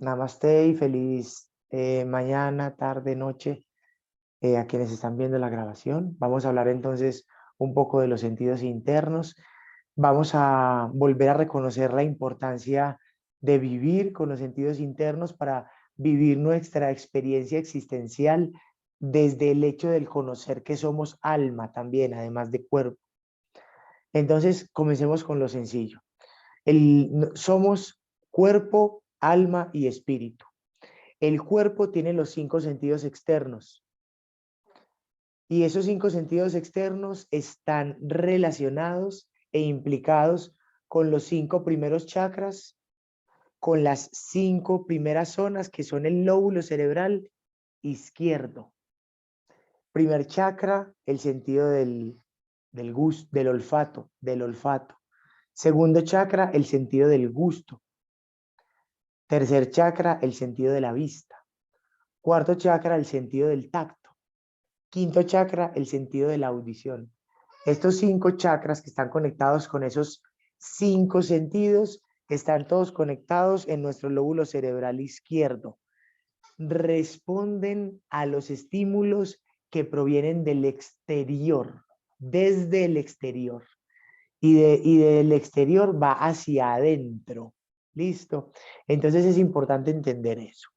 Namaste y feliz mañana, tarde, noche a quienes están viendo la grabación. Vamos a hablar entonces un poco de los sentidos internos. Vamos a volver a reconocer la importancia de vivir con los sentidos internos para vivir nuestra experiencia existencial desde el hecho del conocer que somos alma también, además de cuerpo. Entonces, comencemos con lo sencillo. Somos cuerpo, alma y espíritu. El cuerpo tiene los 5 sentidos externos y esos 5 sentidos externos están relacionados e implicados con los 5 primeros chakras, con las 5 primeras zonas que son el lóbulo cerebral izquierdo. Primer chakra, el sentido del gusto, del olfato. Segundo chakra, el sentido del gusto. Tercer chakra, el sentido de la vista. Cuarto chakra, el sentido del tacto. Quinto chakra, el sentido de la audición. Estos 5 chakras que están conectados con esos 5 sentidos, están todos conectados en nuestro lóbulo cerebral izquierdo. Responden a los estímulos que provienen del exterior, desde el exterior. Y del exterior va hacia adentro. ¿Listo? Entonces es importante entender eso.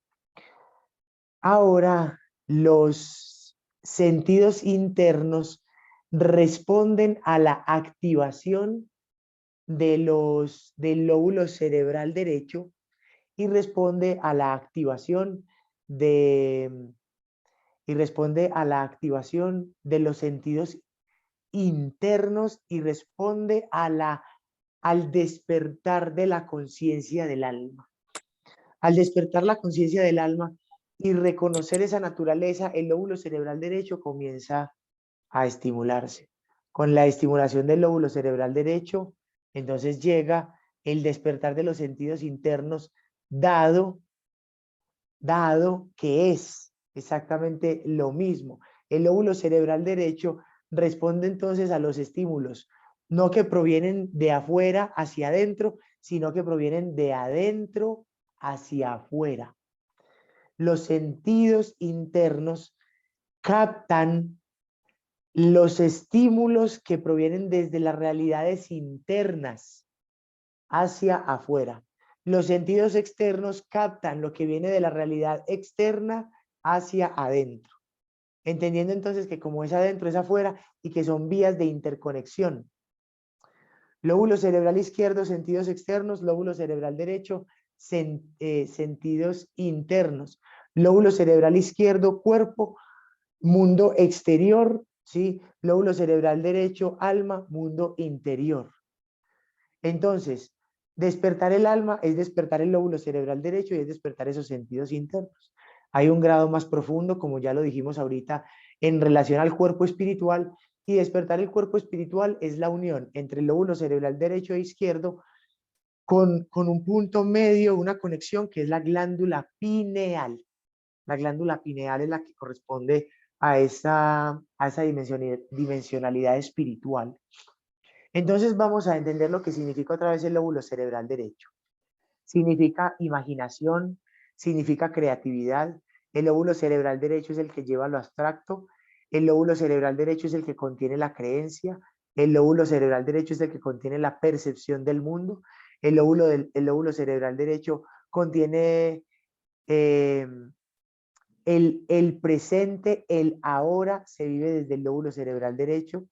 Ahora, los sentidos internos responden a la activación del lóbulo cerebral derecho y responde a la activación de los sentidos internos y responde al despertar de la conciencia del alma. Al despertar la conciencia del alma y reconocer esa naturaleza, el lóbulo cerebral derecho comienza a estimularse. Con la estimulación del lóbulo cerebral derecho, entonces llega el despertar de los sentidos internos, dado que es exactamente lo mismo. El lóbulo cerebral derecho responde entonces a los estímulos, no que provienen de afuera hacia adentro, sino que provienen de adentro hacia afuera. Los sentidos internos captan los estímulos que provienen desde las realidades internas hacia afuera. Los sentidos externos captan lo que viene de la realidad externa hacia adentro. Entendiendo entonces que como es adentro es afuera y que son vías de interconexión. Lóbulo cerebral izquierdo, sentidos externos. Lóbulo cerebral derecho, sentidos internos. Lóbulo cerebral izquierdo, cuerpo, mundo exterior, ¿sí? Lóbulo cerebral derecho, alma, mundo interior. Entonces, despertar el alma es despertar el lóbulo cerebral derecho y es despertar esos sentidos internos. Hay un grado más profundo, como ya lo dijimos ahorita, en relación al cuerpo espiritual, y despertar el cuerpo espiritual es la unión entre el lóbulo cerebral derecho e izquierdo con un punto medio, una conexión que es la glándula pineal. La glándula pineal es la que corresponde a esa dimensionalidad espiritual. Entonces vamos a entender lo que significa otra vez el lóbulo cerebral derecho. Significa imaginación, significa creatividad. El lóbulo cerebral derecho es el que lleva lo abstracto. El lóbulo cerebral derecho es el que contiene la creencia. El lóbulo cerebral derecho es el que contiene la percepción del mundo. El lóbulo cerebral derecho contiene el presente, el ahora se vive desde el lóbulo cerebral derecho.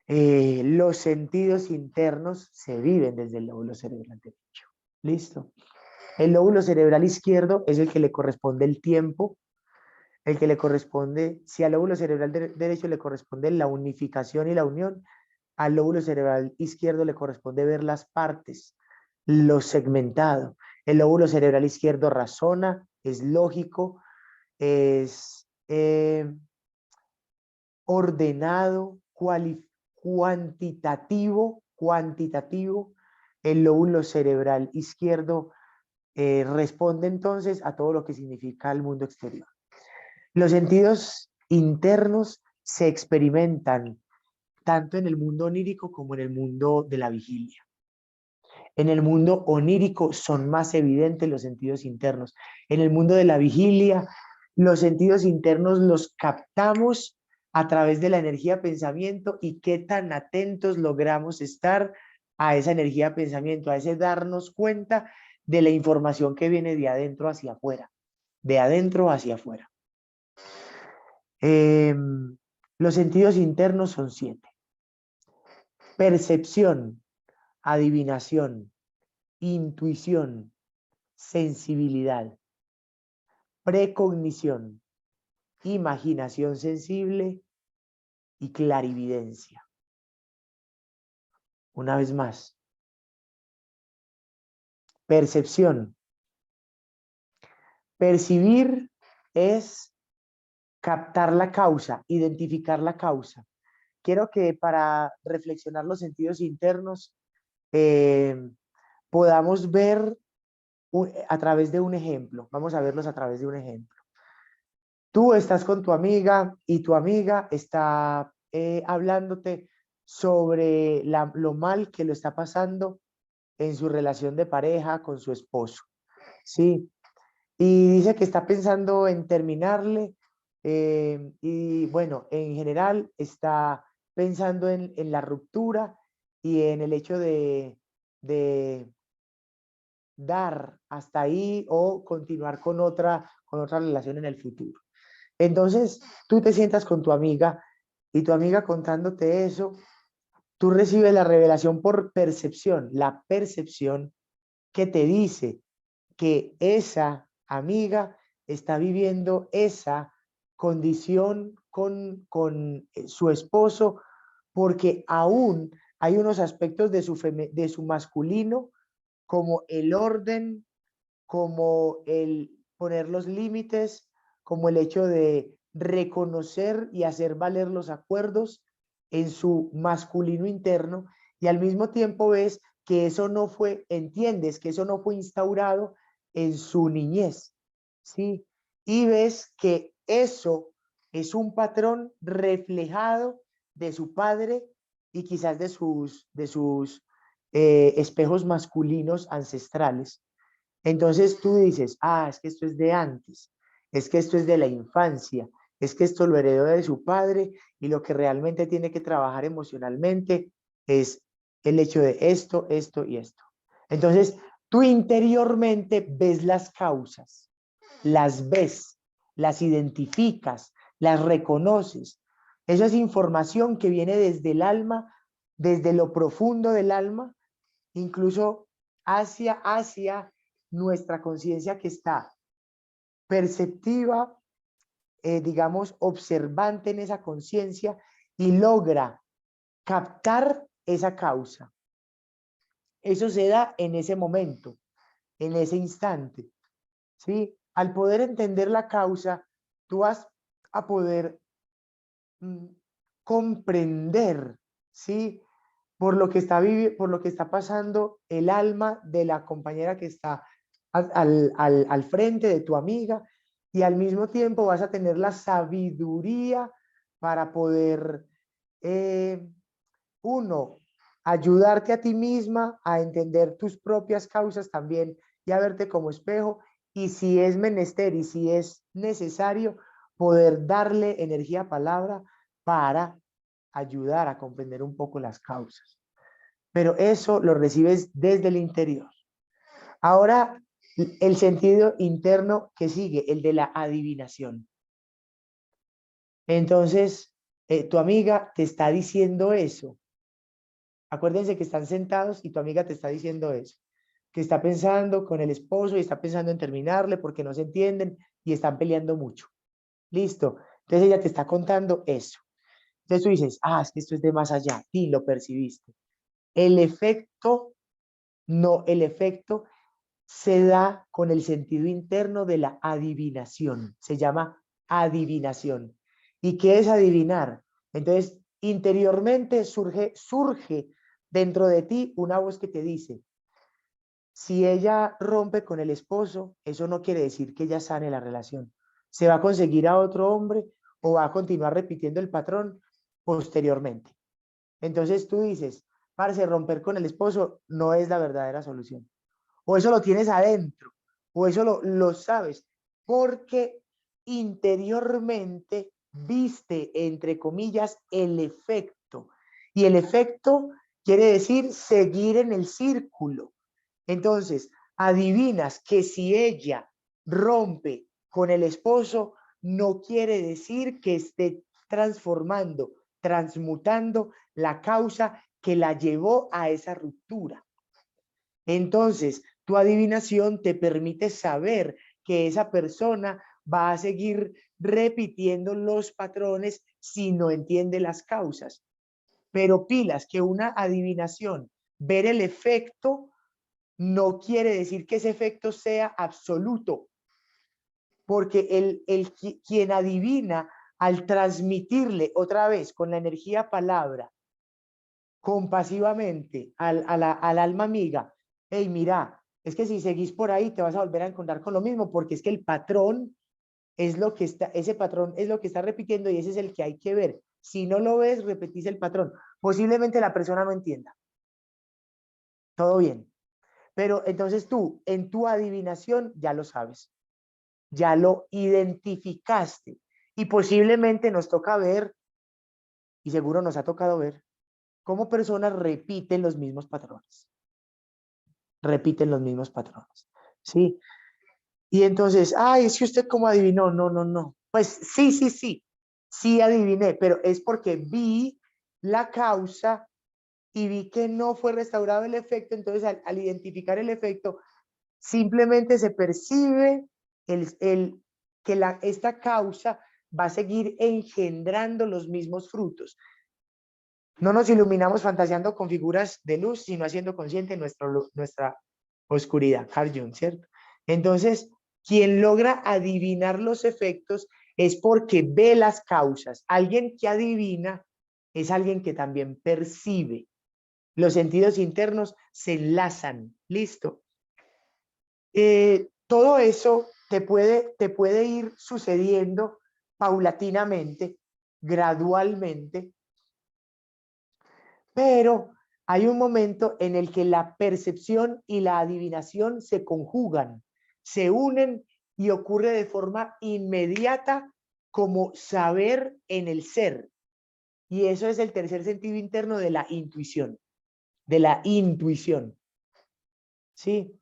Los sentidos internos se viven desde el lóbulo cerebral derecho. ¿Listo? El lóbulo cerebral izquierdo es el que le corresponde el tiempo, el que le corresponde, si al lóbulo cerebral derecho le corresponde la unificación y la unión, al lóbulo cerebral izquierdo le corresponde ver las partes, lo segmentado. El lóbulo cerebral izquierdo razona, es lógico, es ordenado, cuantitativo. El lóbulo cerebral izquierdo responde entonces a todo lo que significa el mundo exterior. Los sentidos internos se experimentan tanto en el mundo onírico como en el mundo de la vigilia. En el mundo onírico son más evidentes los sentidos internos. En el mundo de la vigilia, los sentidos internos los captamos a través de la energía pensamiento y qué tan atentos logramos estar a esa energía pensamiento, a ese darnos cuenta de la información que viene de adentro hacia afuera, de adentro hacia afuera. Los sentidos internos son 7. Percepción, adivinación, intuición, sensibilidad, precognición, imaginación sensible y clarividencia. Una vez más, percepción. Percibir es captar la causa, identificar la causa. Quiero que para reflexionar los sentidos internos podamos ver a través de un ejemplo. Vamos a verlos a través de un ejemplo. Tú estás con tu amiga y tu amiga está hablándote sobre lo mal que lo está pasando en su relación de pareja con su esposo, ¿sí? Y dice que está pensando en terminarle y bueno, en general está pensando en la ruptura y en el hecho de dar hasta ahí o continuar con otra relación en el futuro. Entonces, tú te sientas con tu amiga y tu amiga contándote eso, tú recibes la revelación por percepción, la percepción que te dice que esa amiga está viviendo esa condición con su esposo porque aún hay unos aspectos de su masculino como el orden, como el poner los límites, como el hecho de reconocer y hacer valer los acuerdos en su masculino interno y al mismo tiempo ves que eso no fue, entiendes que eso no fue instaurado en su niñez, ¿sí? Y ves que eso es un patrón reflejado de su padre y quizás de sus espejos masculinos ancestrales. Entonces tú dices, ah, es que esto es de antes, es que esto es de la infancia, es que esto lo heredó de su padre y lo que realmente tiene que trabajar emocionalmente es el hecho de esto, esto y esto. Entonces tú interiormente ves las causas, las ves, las identificas, las reconoces. Esa es información que viene desde el alma, desde lo profundo del alma, incluso hacia nuestra conciencia que está perceptiva, digamos, observante en esa conciencia y logra captar esa causa. Eso se da en ese momento, en ese instante, ¿sí? Al poder entender la causa, tú vas a poder comprender, ¿sí? Por lo que está pasando el alma de la compañera que está al frente de tu amiga y al mismo tiempo vas a tener la sabiduría para poder, uno, ayudarte a ti misma a entender tus propias causas también y a verte como espejo y si es menester y si es necesario, poder darle energía a palabra para ayudar a comprender un poco las causas. Pero eso lo recibes desde el interior. Ahora, el sentido interno que sigue, el de la adivinación. Entonces, tu amiga te está diciendo eso. Acuérdense que están sentados y tu amiga te está diciendo eso. Que está pensando con el esposo y está pensando en terminarle porque no se entienden y están peleando mucho. Listo. Entonces ella te está contando eso. Entonces tú dices, ah, es que esto es de más allá y lo percibiste. El efecto, no, el efecto se da con el sentido interno de la adivinación. Se llama adivinación. ¿Y qué es adivinar? Entonces, interiormente surge dentro de ti una voz que te dice, si ella rompe con el esposo, eso no quiere decir que ella sane la relación. Se va a conseguir a otro hombre o va a continuar repitiendo el patrón posteriormente. Entonces tú dices, parce, romper con el esposo no es la verdadera solución. O eso lo tienes adentro, o eso lo sabes, porque interiormente viste, entre comillas, el efecto. Y el efecto quiere decir seguir en el círculo. Entonces, adivinas que si ella rompe con el esposo, no quiere decir que esté transformando, transmutando la causa que la llevó a esa ruptura. Entonces, tu adivinación te permite saber que esa persona va a seguir repitiendo los patrones si no entiende las causas. Pero pilas, que una adivinación, ver el efecto, no quiere decir que ese efecto sea absoluto, porque quien adivina al transmitirle otra vez con la energía palabra, compasivamente al alma amiga, hey, mira, es que si seguís por ahí te vas a volver a encontrar con lo mismo, porque es que el patrón es lo que está, ese patrón es lo que está repitiendo y ese es el que hay que ver. Si no lo ves, repetís el patrón. Posiblemente la persona no entienda. Todo bien. Pero entonces tú, en tu adivinación, ya lo sabes, ya lo identificaste y posiblemente nos toca ver, y seguro nos ha tocado ver, cómo personas repiten los mismos patrones. Repiten los mismos patrones, ¿sí? Y entonces, ay, es que usted cómo adivinó, no, no, no. Pues sí adiviné, pero es porque vi la causa y vi que no fue restaurado el efecto, entonces al identificar el efecto, simplemente se percibe que esta causa va a seguir engendrando los mismos frutos. No nos iluminamos fantaseando con figuras de luz, sino haciendo consciente nuestra oscuridad. Carl Jung, ¿cierto? Entonces, quien logra adivinar los efectos es porque ve las causas. Alguien que adivina es alguien que también percibe. Los sentidos internos se enlazan. ¿Listo? Todo eso te puede ir sucediendo paulatinamente, gradualmente, pero hay un momento en el que la percepción y la adivinación se conjugan, se unen y ocurre de forma inmediata como saber en el ser. Y eso es el tercer sentido interno de la intuición, de la intuición. ¿Sí?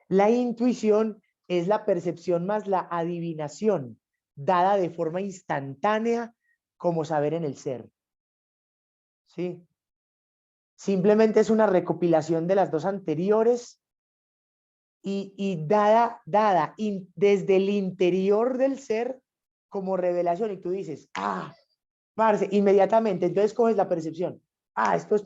La intuición es la percepción más la adivinación, dada de forma instantánea como saber en el ser. ¿Sí? Simplemente es una recopilación de las dos anteriores y dada desde el interior del ser como revelación. Y tú dices, ah, parce, inmediatamente. Entonces coges la percepción. Ah, esto es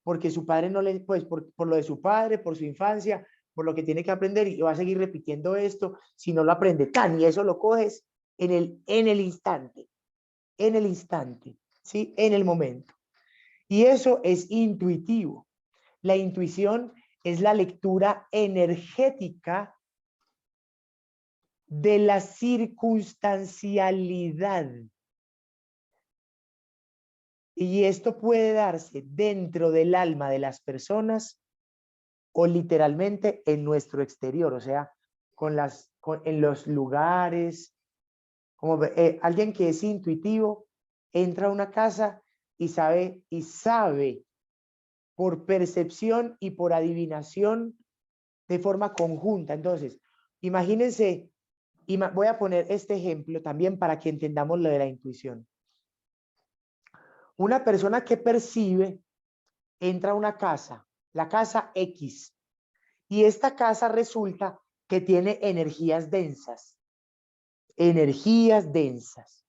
porque su padre no le, pues por lo de su padre, por su infancia, por lo que tiene que aprender y va a seguir repitiendo esto si no lo aprende tan. Y eso lo coges en el instante, ¿sí? En el momento. Y eso es intuitivo. La intuición es la lectura energética de la circunstancialidad. Y esto puede darse dentro del alma de las personas o literalmente en nuestro exterior, o sea, en los lugares, como alguien que es intuitivo entra a una casa y sabe por percepción y por adivinación de forma conjunta. Entonces, imagínense, voy a poner este ejemplo también para que entendamos lo de la intuición. Una persona que percibe entra a una casa, la casa X, y esta casa resulta que tiene energías densas. Energías densas.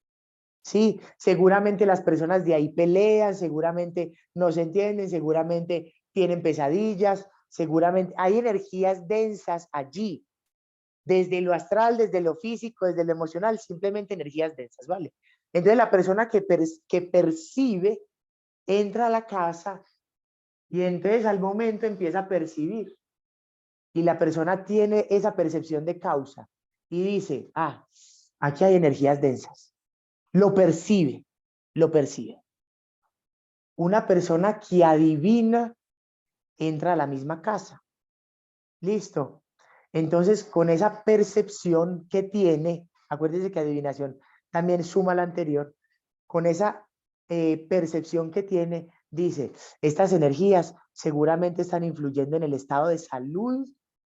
Sí, seguramente las personas de ahí pelean, seguramente no se entienden, seguramente tienen pesadillas, seguramente hay energías densas allí, desde lo astral, desde lo físico, desde lo emocional, simplemente energías densas, ¿vale? Entonces la persona que percibe entra a la casa y entonces al momento empieza a percibir y la persona tiene esa percepción de causa y dice, ah, aquí hay energías densas. Lo percibe, lo percibe. Una persona que adivina entra a la misma casa. Listo. Entonces, con esa percepción que tiene, acuérdense que adivinación también suma la anterior, con esa percepción que tiene, dice, estas energías seguramente están influyendo en el estado de salud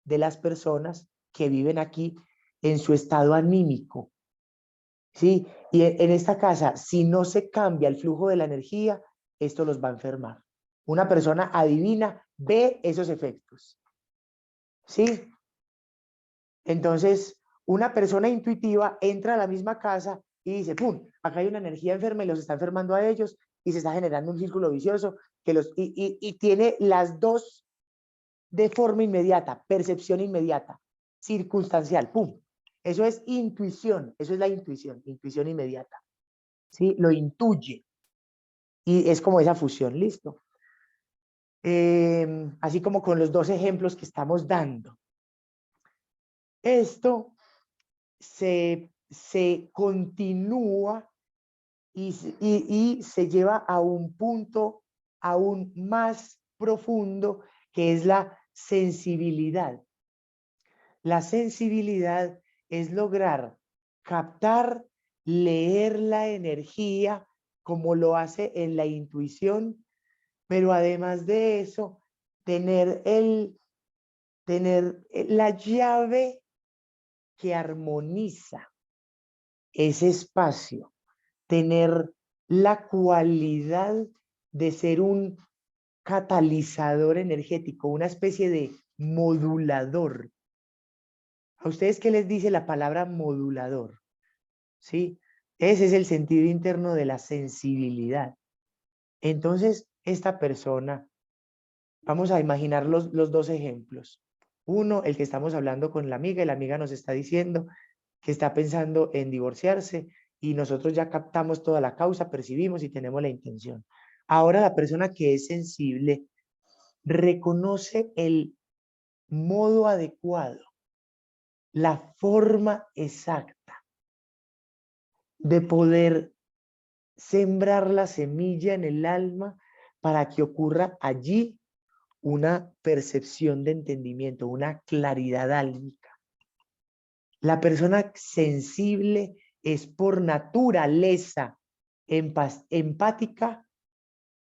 de las personas que viven aquí, en su estado anímico. ¿Sí? Y en esta casa, si no se cambia el flujo de la energía, esto los va a enfermar. Una persona adivina, ve esos efectos. ¿Sí? Entonces, una persona intuitiva entra a la misma casa y dice, ¡pum! Acá hay una energía enferma y los está enfermando a ellos y se está generando un círculo vicioso que y tiene las dos de forma inmediata, percepción inmediata, circunstancial, ¡pum! Eso es intuición, eso es la intuición, intuición inmediata. ¿Sí? Lo intuye y es como esa fusión, ¿listo? Así como con los dos ejemplos que estamos dando. Esto se continúa y se lleva a un punto aún más profundo, que es la sensibilidad. La sensibilidad es lograr captar, leer la energía como lo hace en la intuición, pero además de eso, tener la llave que armoniza ese espacio, tener la cualidad de ser un catalizador energético, una especie de modulador. ¿A ustedes qué les dice la palabra modulador? ¿Sí? Ese es el sentido interno de la sensibilidad. Entonces, esta persona, vamos a imaginar los dos ejemplos. Uno, el que estamos hablando con la amiga, y la amiga nos está diciendo que está pensando en divorciarse y nosotros ya captamos toda la causa, percibimos y tenemos la intención. Ahora la persona que es sensible reconoce el modo adecuado, la forma exacta de poder sembrar la semilla en el alma para que ocurra allí una percepción de entendimiento, una claridad álmica. La persona sensible es por naturaleza empática,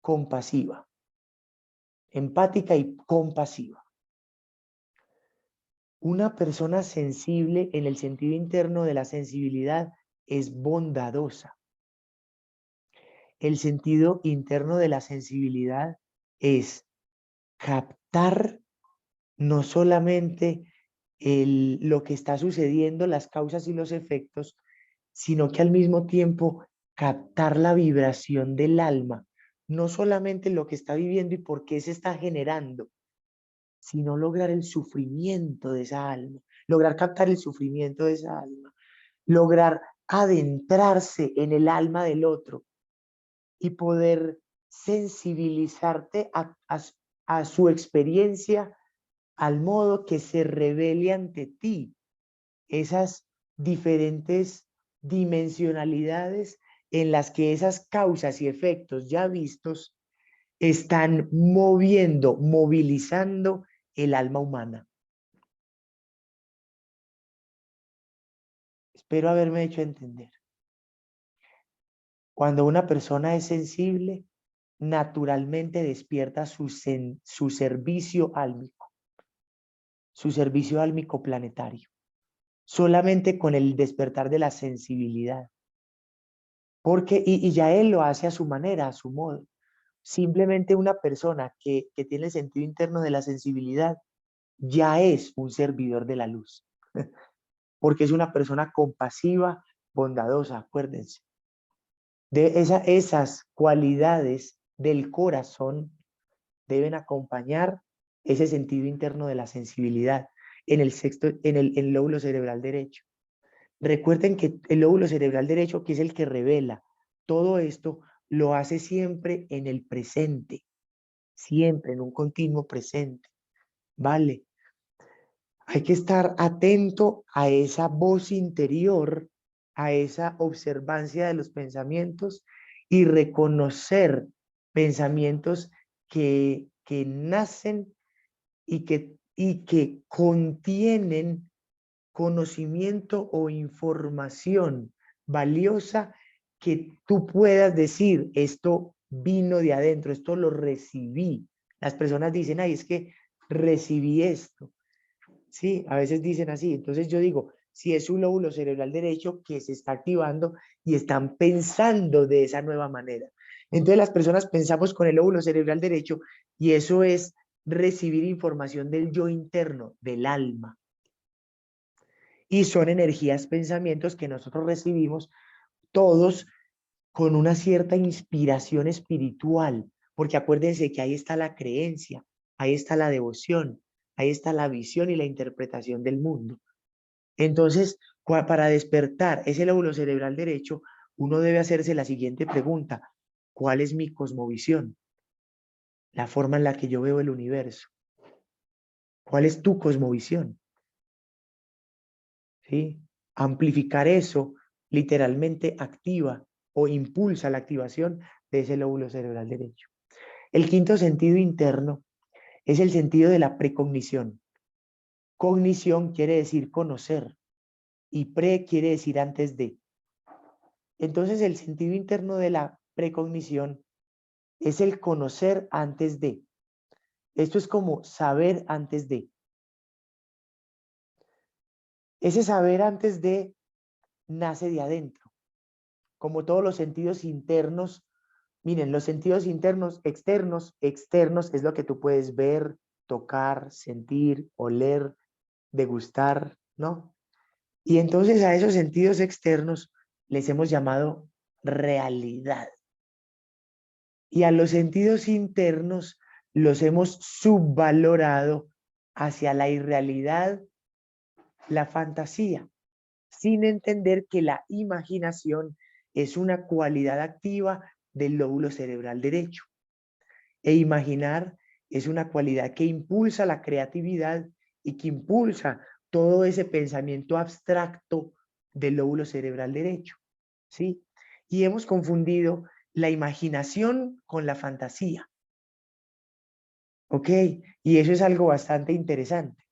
compasiva. Empática y compasiva. Una persona sensible en el sentido interno de la sensibilidad es bondadosa. El sentido interno de la sensibilidad es captar no solamente lo que está sucediendo, las causas y los efectos, sino que al mismo tiempo captar la vibración del alma, no solamente lo que está viviendo y por qué se está generando, sino lograr el sufrimiento de esa alma, lograr captar el sufrimiento de esa alma, lograr adentrarse en el alma del otro y poder sensibilizarte a su experiencia, al modo que se revele ante ti esas diferentes dimensionalidades en las que esas causas y efectos ya vistos están moviendo, movilizando el alma humana. Espero haberme hecho entender. Cuando una persona es sensible, naturalmente despierta su servicio álmico planetario, solamente con el despertar de la sensibilidad. Porque, y ya él lo hace a su manera, a su modo. Simplemente una persona que tiene el sentido interno de la sensibilidad ya es un servidor de la luz, porque es una persona compasiva, bondadosa, acuérdense. De esas cualidades del corazón deben acompañar ese sentido interno de la sensibilidad en el lóbulo cerebral derecho. Recuerden que el lóbulo cerebral derecho, que es el que revela todo esto, lo hace siempre en el presente, siempre en un continuo presente, ¿vale? Hay que estar atento a esa voz interior, a esa observancia de los pensamientos y reconocer pensamientos que nacen y que contienen conocimiento o información valiosa que tú puedas decir, esto vino de adentro, esto lo recibí. Las personas dicen, ay, es que recibí esto. Sí, a veces dicen así. Entonces yo digo, si es un lóbulo cerebral derecho que se está activando y están pensando de esa nueva manera. Entonces las personas pensamos con el lóbulo cerebral derecho y eso es recibir información del yo interno, del alma. Y son energías, pensamientos que nosotros recibimos todos con una cierta inspiración espiritual, porque acuérdense que ahí está la creencia, ahí está la devoción, ahí está la visión y la interpretación del mundo. Entonces, para despertar ese lóbulo cerebral derecho, uno debe hacerse la siguiente pregunta: ¿cuál es mi cosmovisión? La forma en la que yo veo el universo. ¿Cuál es tu cosmovisión? ¿Sí? Amplificar eso literalmente activa o impulsa la activación de ese lóbulo cerebral derecho. El quinto sentido interno es el sentido de la precognición. Cognición quiere decir conocer y pre quiere decir antes de. Entonces el sentido interno de la precognición es el conocer antes de. Esto es como saber antes de. Ese saber antes de nace de adentro. Como todos los sentidos internos, miren, los sentidos internos, externos es lo que tú puedes ver, tocar, sentir, oler, degustar, ¿no? Y entonces a esos sentidos externos les hemos llamado realidad. Y a los sentidos internos los hemos subvalorado hacia la irrealidad, la fantasía, sin entender que la imaginación es una cualidad activa del lóbulo cerebral derecho. E imaginar es una cualidad que impulsa la creatividad y que impulsa todo ese pensamiento abstracto del lóbulo cerebral derecho, ¿sí? Y hemos confundido la imaginación con la fantasía, ¿ok? Y eso es algo bastante interesante.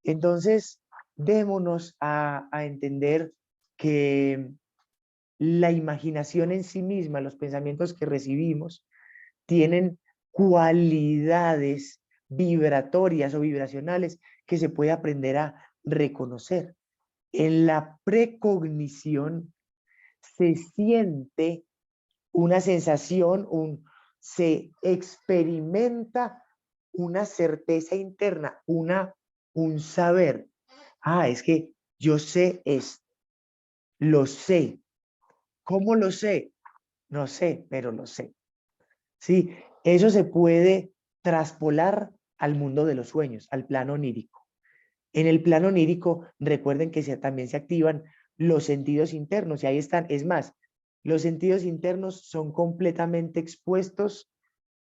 Entonces, démonos a entender que la imaginación en sí misma, los pensamientos que recibimos, tienen cualidades vibratorias o vibracionales que se puede aprender a reconocer. En la precognición se siente una sensación, se experimenta una certeza interna, un saber. Ah, es que yo sé esto, lo sé. ¿Cómo lo sé? No sé, pero lo sé. Sí, eso se puede traspolar al mundo de los sueños, al plano onírico. En el plano onírico, recuerden que también se activan los sentidos internos y ahí están. Es más, los sentidos internos son completamente expuestos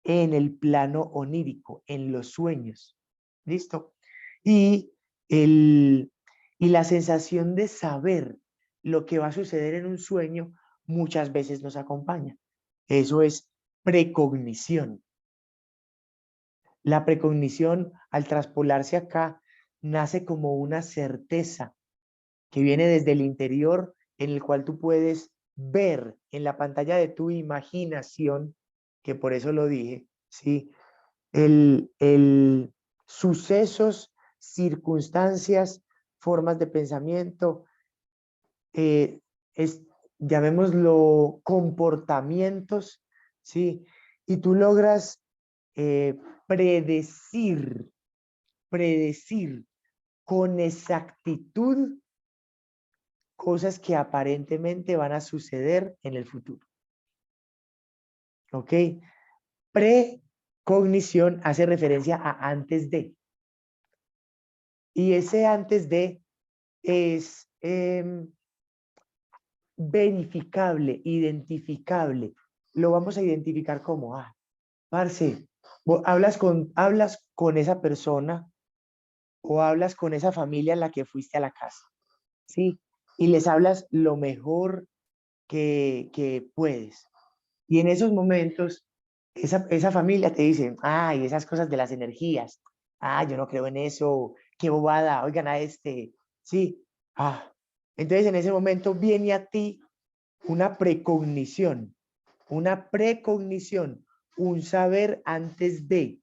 en el plano onírico, en los sueños. ¿Listo? Y, el, y la sensación de saber lo que va a suceder en un sueño muchas veces nos acompaña. Eso es precognición. La precognición, al traspolarse acá, nace como una certeza que viene desde el interior, en el cual tú puedes ver en la pantalla de tu imaginación, que por eso lo dije, ¿sí? El sucesos, circunstancias, formas de pensamiento, eh, es, llamémoslo comportamientos, ¿sí? Y tú logras eh, predecir, predecir con exactitud cosas que aparentemente van a suceder en el futuro. ¿Ok? Precognición hace referencia a antes de. Y ese antes de es verificable, identificable. Lo vamos a identificar como, parce, hablas con esa persona o hablas con esa familia en la que fuiste a la casa, ¿sí? Y les hablas lo mejor que puedes. Y en esos momentos esa familia te dice, ay, esas cosas de las energías, yo no creo en eso, qué bobada, oigan a este, sí, ah. Entonces en ese momento viene a ti una precognición, un saber antes de.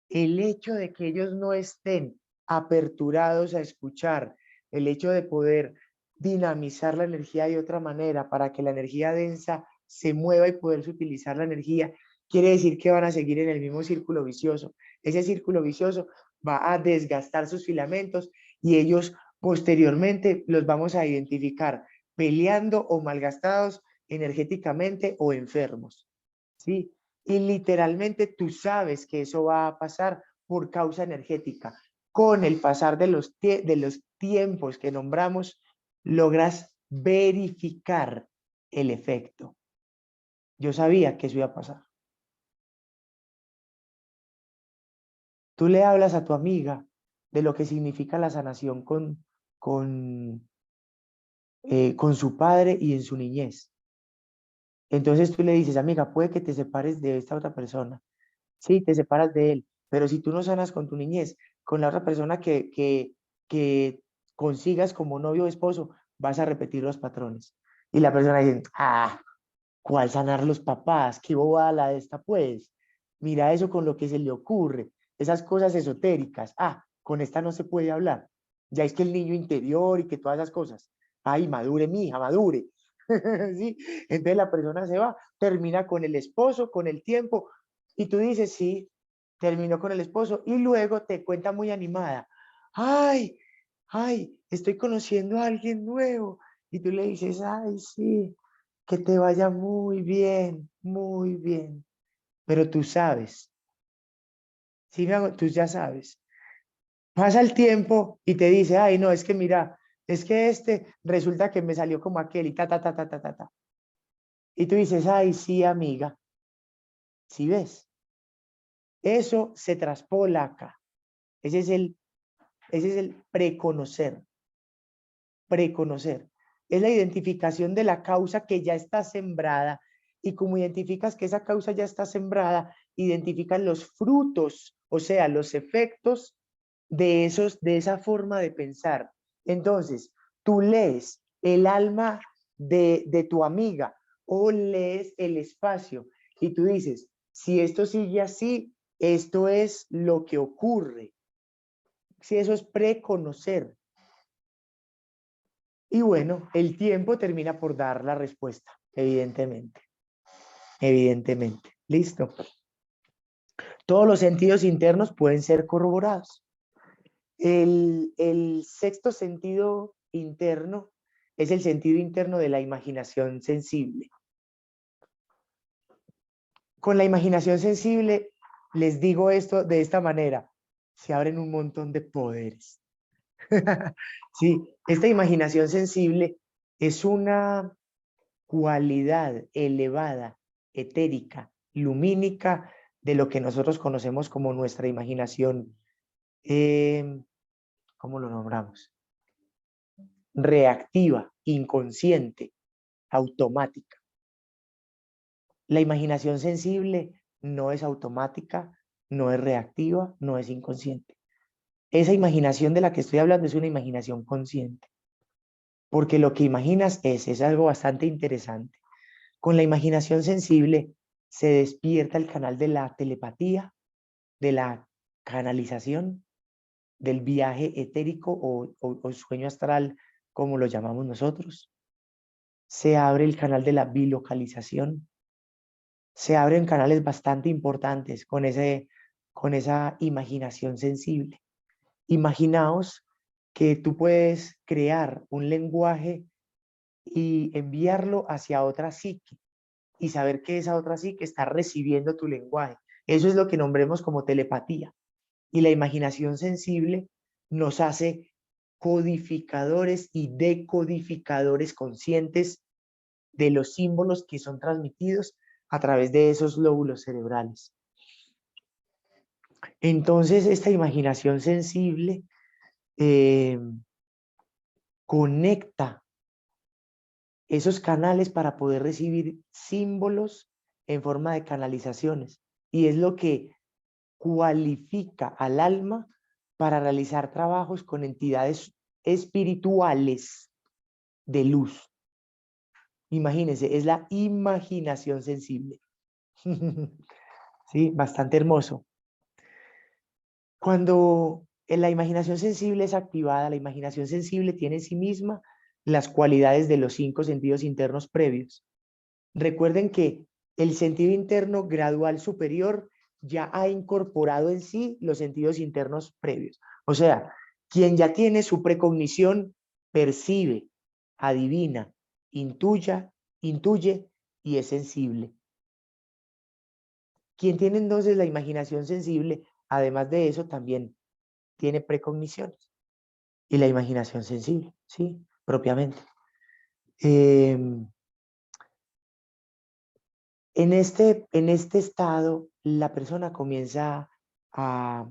El hecho de que ellos no estén aperturados a escuchar, el hecho de poder dinamizar la energía de otra manera para que la energía densa se mueva y poderse utilizar la energía, quiere decir que van a seguir en el mismo círculo vicioso. Ese círculo vicioso va a desgastar sus filamentos y ellos posteriormente los vamos a identificar peleando o malgastados energéticamente o enfermos. ¿Sí? Y literalmente tú sabes que eso va a pasar por causa energética. Con el pasar de los tiempos que nombramos, logras verificar el efecto. Yo sabía que eso iba a pasar. Tú le hablas a tu amiga de lo que significa la sanación con su padre y en su niñez. Entonces tú le dices, amiga, puede que te separes de esta otra persona. Sí, te separas de él, pero si tú no sanas con tu niñez, con la otra persona que consigas como novio o esposo, vas a repetir los patrones. Y la persona dice, ¿cuál sanar los papás? ¿Qué bobada la de esta pues? Mira eso con lo que se le ocurre, esas cosas esotéricas. Con esta no se puede hablar. Ya es que el niño interior y que todas esas cosas. Ay, madure, mi hija, madure. ¿Sí? Entonces la persona se va, termina con el esposo, con el tiempo, y tú dices, sí, terminó con el esposo, y luego te cuenta muy animada, ay, estoy conociendo a alguien nuevo, y tú le dices, ay, sí, que te vaya muy bien, pero tú sabes, ¿sí me hago? Tú ya sabes. Pasa el tiempo y te dice, ay, no, es que mira, es que este resulta que me salió como aquel y ta, ta, ta, ta, ta, ta, ta. Y tú dices, ay, sí, amiga, ¿sí ves? Eso se traspola acá. Ese es el preconocer. Preconocer. Es la identificación de la causa que ya está sembrada. Y como identificas que esa causa ya está sembrada, identificas los frutos, o sea, los efectos de esa forma de pensar. Entonces, tú lees el alma de tu amiga o lees el espacio y tú dices, si esto sigue así, esto es lo que ocurre. Si eso es preconocer. Y bueno, el tiempo termina por dar la respuesta, evidentemente. Evidentemente. Listo. Todos los sentidos internos pueden ser corroborados. El sexto sentido interno es el sentido interno de la imaginación sensible. Con la imaginación sensible, les digo esto de esta manera, se abren un montón de poderes. Sí, esta imaginación sensible es una cualidad elevada, etérica, lumínica, de lo que nosotros conocemos como nuestra imaginación, ¿cómo lo nombramos? Reactiva, inconsciente, automática. La imaginación sensible no es automática, no es reactiva, no es inconsciente. Esa imaginación de la que estoy hablando es una imaginación consciente, porque lo que imaginas es algo bastante interesante. Con la imaginación sensible se despierta el canal de la telepatía, de la canalización, del viaje etérico o sueño astral, como lo llamamos nosotros. Se abre el canal de la bilocalización. Se abren canales bastante importantes con esa imaginación sensible. Imaginaos que tú puedes crear un lenguaje y enviarlo hacia otra psique y saber que esa otra psique está recibiendo tu lenguaje. Eso es lo que nombremos como telepatía. Y la imaginación sensible nos hace codificadores y decodificadores conscientes de los símbolos que son transmitidos a través de esos lóbulos cerebrales. Entonces, esta imaginación sensible eh, conecta esos canales para poder recibir símbolos en forma de canalizaciones y es lo que cualifica al alma para realizar trabajos con entidades espirituales de luz. Imagínense, es la imaginación sensible. Sí, bastante hermoso. Cuando la imaginación sensible es activada, la imaginación sensible tiene en sí misma las cualidades de los 5 sentidos internos previos. Recuerden que el sentido interno gradual superior ya ha incorporado en sí los sentidos internos previos. O sea, quien ya tiene su precognición percibe, adivina, intuye y es sensible. Quien tiene entonces la imaginación sensible, además de eso, también tiene precogniciones y la imaginación sensible, ¿sí? Propiamente. En este estado, la persona comienza a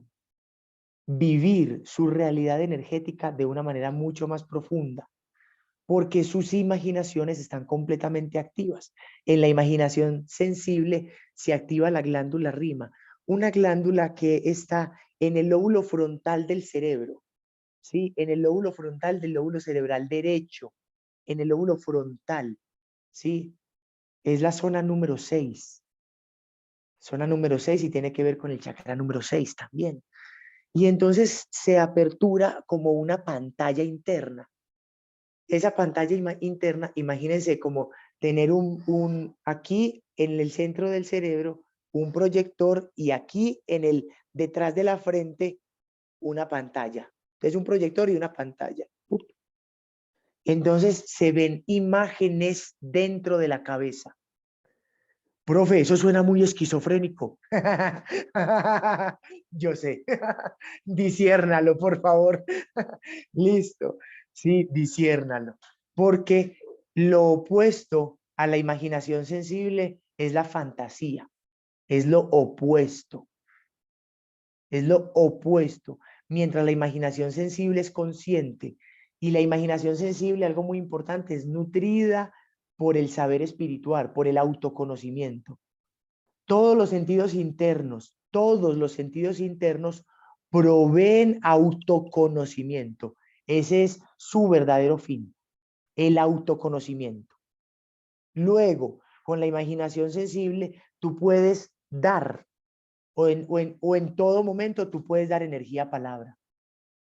vivir su realidad energética de una manera mucho más profunda, porque sus imaginaciones están completamente activas. En la imaginación sensible se activa la glándula rima, una glándula que está en el lóbulo frontal del cerebro, ¿sí? En el lóbulo frontal del lóbulo cerebral derecho, en el lóbulo frontal, ¿sí? Es la zona número 6. Zona número 6 y tiene que ver con el chakra número 6 también. Y entonces se apertura como una pantalla interna. Esa pantalla interna, imagínense como tener aquí en el centro del cerebro un proyector y aquí detrás de la frente una pantalla. Entonces un proyector y una pantalla. Entonces se ven imágenes dentro de la cabeza. Profe, eso suena muy esquizofrénico. Yo sé. Disiérnalo, por favor. Listo. Sí, disiérnalo. Porque lo opuesto a la imaginación sensible es la fantasía. Es lo opuesto. Es lo opuesto. Mientras la imaginación sensible es consciente. Y la imaginación sensible, algo muy importante, es nutrida por el saber espiritual, por el autoconocimiento. Todos los sentidos internos proveen autoconocimiento. Ese es su verdadero fin, el autoconocimiento. Luego, con la imaginación sensible, tú puedes dar, o en todo momento tú puedes dar energía a palabra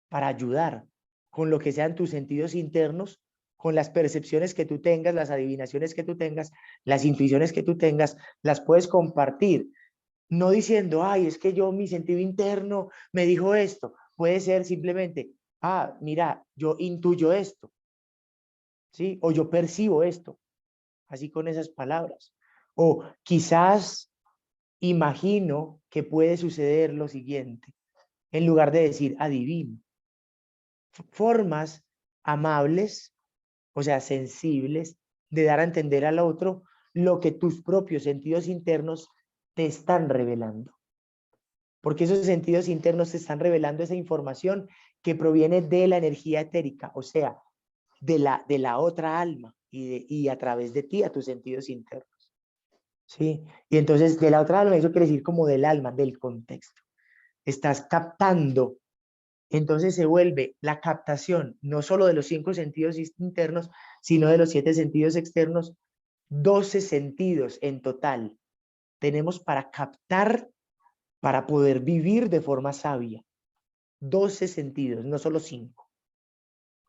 para ayudar con lo que sean tus sentidos internos, con las percepciones que tú tengas, las adivinaciones que tú tengas, las intuiciones que tú tengas, las puedes compartir. No diciendo, ay, es que mi sentido interno me dijo esto. Puede ser simplemente, mira, yo intuyo esto, ¿sí? O yo percibo esto, así con esas palabras. O quizás imagino que puede suceder lo siguiente, en lugar de decir adivino. Formas amables, o sea, sensibles, de dar a entender al otro lo que tus propios sentidos internos te están revelando. Porque esos sentidos internos te están revelando esa información que proviene de la energía etérica, o sea, de la otra alma y a través de ti a tus sentidos internos. ¿Sí? Y entonces de la otra alma, eso quiere decir como del alma, del contexto. Estás captando, entonces se vuelve la captación no solo de los 5 sentidos internos, sino de los 7 sentidos externos, 12 sentidos en total. Tenemos para captar, para poder vivir de forma sabia. 12 sentidos, no solo 5.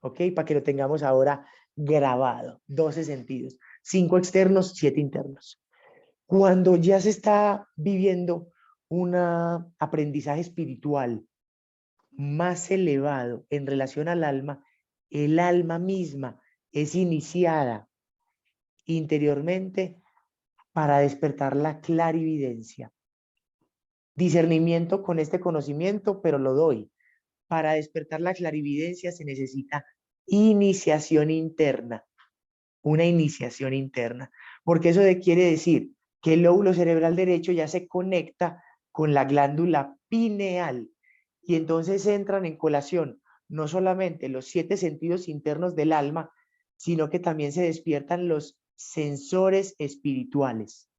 ¿Ok? Para que lo tengamos ahora grabado. 12 sentidos. 5 externos, 7 internos. Cuando ya se está viviendo un aprendizaje espiritual más elevado en relación al alma, el alma misma es iniciada interiormente para despertar la clarividencia. Discernimiento con este conocimiento, pero lo doy. Para despertar la clarividencia se necesita iniciación interna, una iniciación interna, porque eso quiere decir que el lóbulo cerebral derecho ya se conecta con la glándula pineal y entonces entran en colación no solamente los 7 sentidos internos del alma, sino que también se despiertan los sensores espirituales.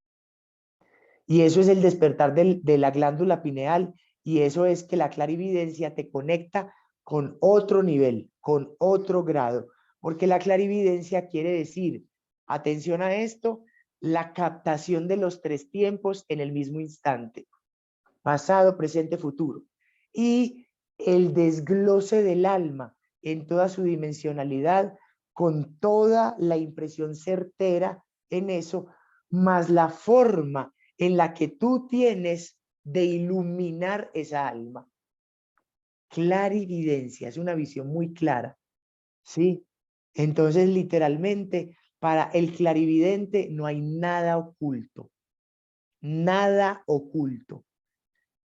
Y eso es el despertar de la glándula pineal, y eso es que la clarividencia te conecta con otro nivel, con otro grado, porque la clarividencia quiere decir, atención a esto, la captación de los tres tiempos en el mismo instante, pasado, presente, futuro, y el desglose del alma en toda su dimensionalidad, con toda la impresión certera en eso, más la forma en la que tú tienes de iluminar esa alma. Clarividencia, es una visión muy clara, ¿sí? Entonces, literalmente, para el clarividente no hay nada oculto, nada oculto.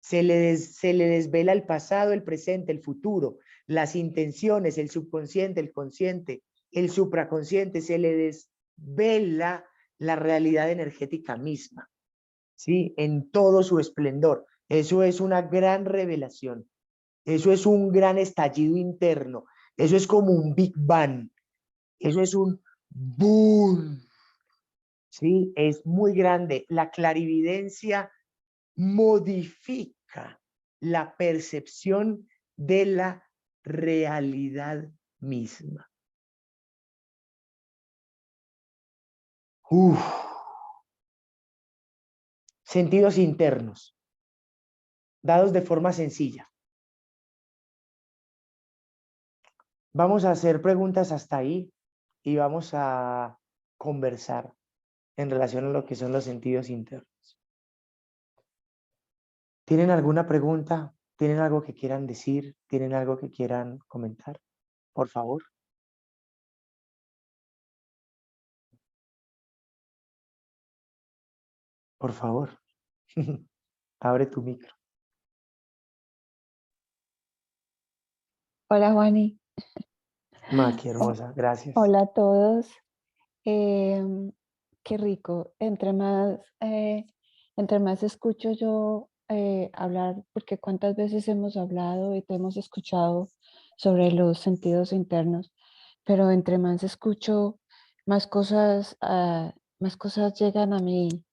Se le desvela el pasado, el presente, el futuro, las intenciones, el subconsciente, el consciente, el supraconsciente, se le desvela la realidad energética misma, ¿sí? En todo su esplendor. Eso es una gran revelación. Eso es un gran estallido interno. Eso es como un Big Bang. Eso es un boom. ¿Sí? Es muy grande. La clarividencia modifica la percepción de la realidad misma. Uf. Sentidos internos, dados de forma sencilla. Vamos a hacer preguntas hasta ahí y vamos a conversar en relación a lo que son los sentidos internos. ¿Tienen alguna pregunta? ¿Tienen algo que quieran decir? ¿Tienen algo que quieran comentar? Por favor. Por favor. Abre tu micro. Hola, Juani. Ma, qué hermosa. Gracias. Hola a todos. Em, Qué rico. Entre más escucho yo hablar, porque cuántas veces hemos hablado y te hemos escuchado sobre los sentidos internos, pero entre más escucho, más cosas llegan a mi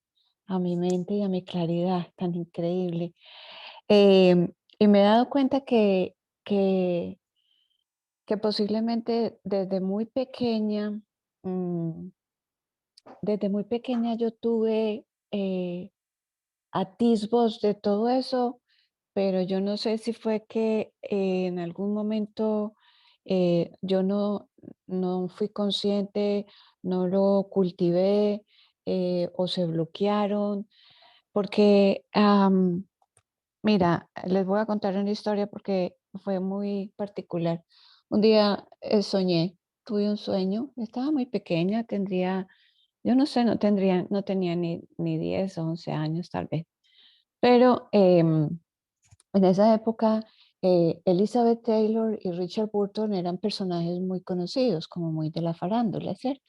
mente y a mi claridad, tan increíble. Y me he dado cuenta que posiblemente mm, desde muy pequeña yo tuve atisbos de todo eso, pero yo no sé si fue que en algún momento yo no fui consciente, no lo cultivé o se bloquearon, porque mira, les voy a contar una historia porque fue muy particular. Un día tuve un sueño, estaba muy pequeña, yo no sé, no tenía ni 10 o 11 años tal vez, pero en esa época Elizabeth Taylor y Richard Burton eran personajes muy conocidos, como muy de la farándula, ¿cierto?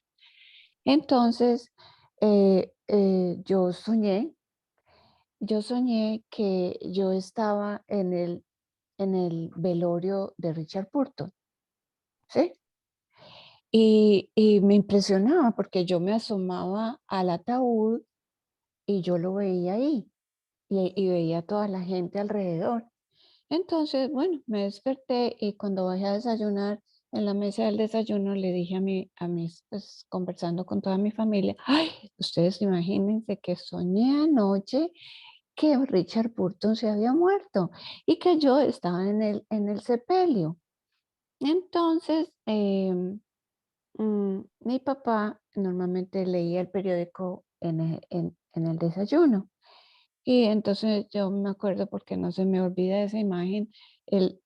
Entonces, yo soñé que yo estaba en el velorio de Richard Burton, ¿sí? Y me impresionaba porque yo me asomaba al ataúd y yo lo veía ahí y veía a toda la gente alrededor. Entonces, bueno, me desperté y cuando bajé a desayunar en la mesa del desayuno le dije pues, conversando con toda mi familia, ay, ustedes imagínense que soñé anoche que Richard Burton se había muerto y que yo estaba en el sepelio. Entonces, mi papá normalmente leía el periódico en el desayuno. Y entonces yo me acuerdo, porque no se me olvida esa imagen, él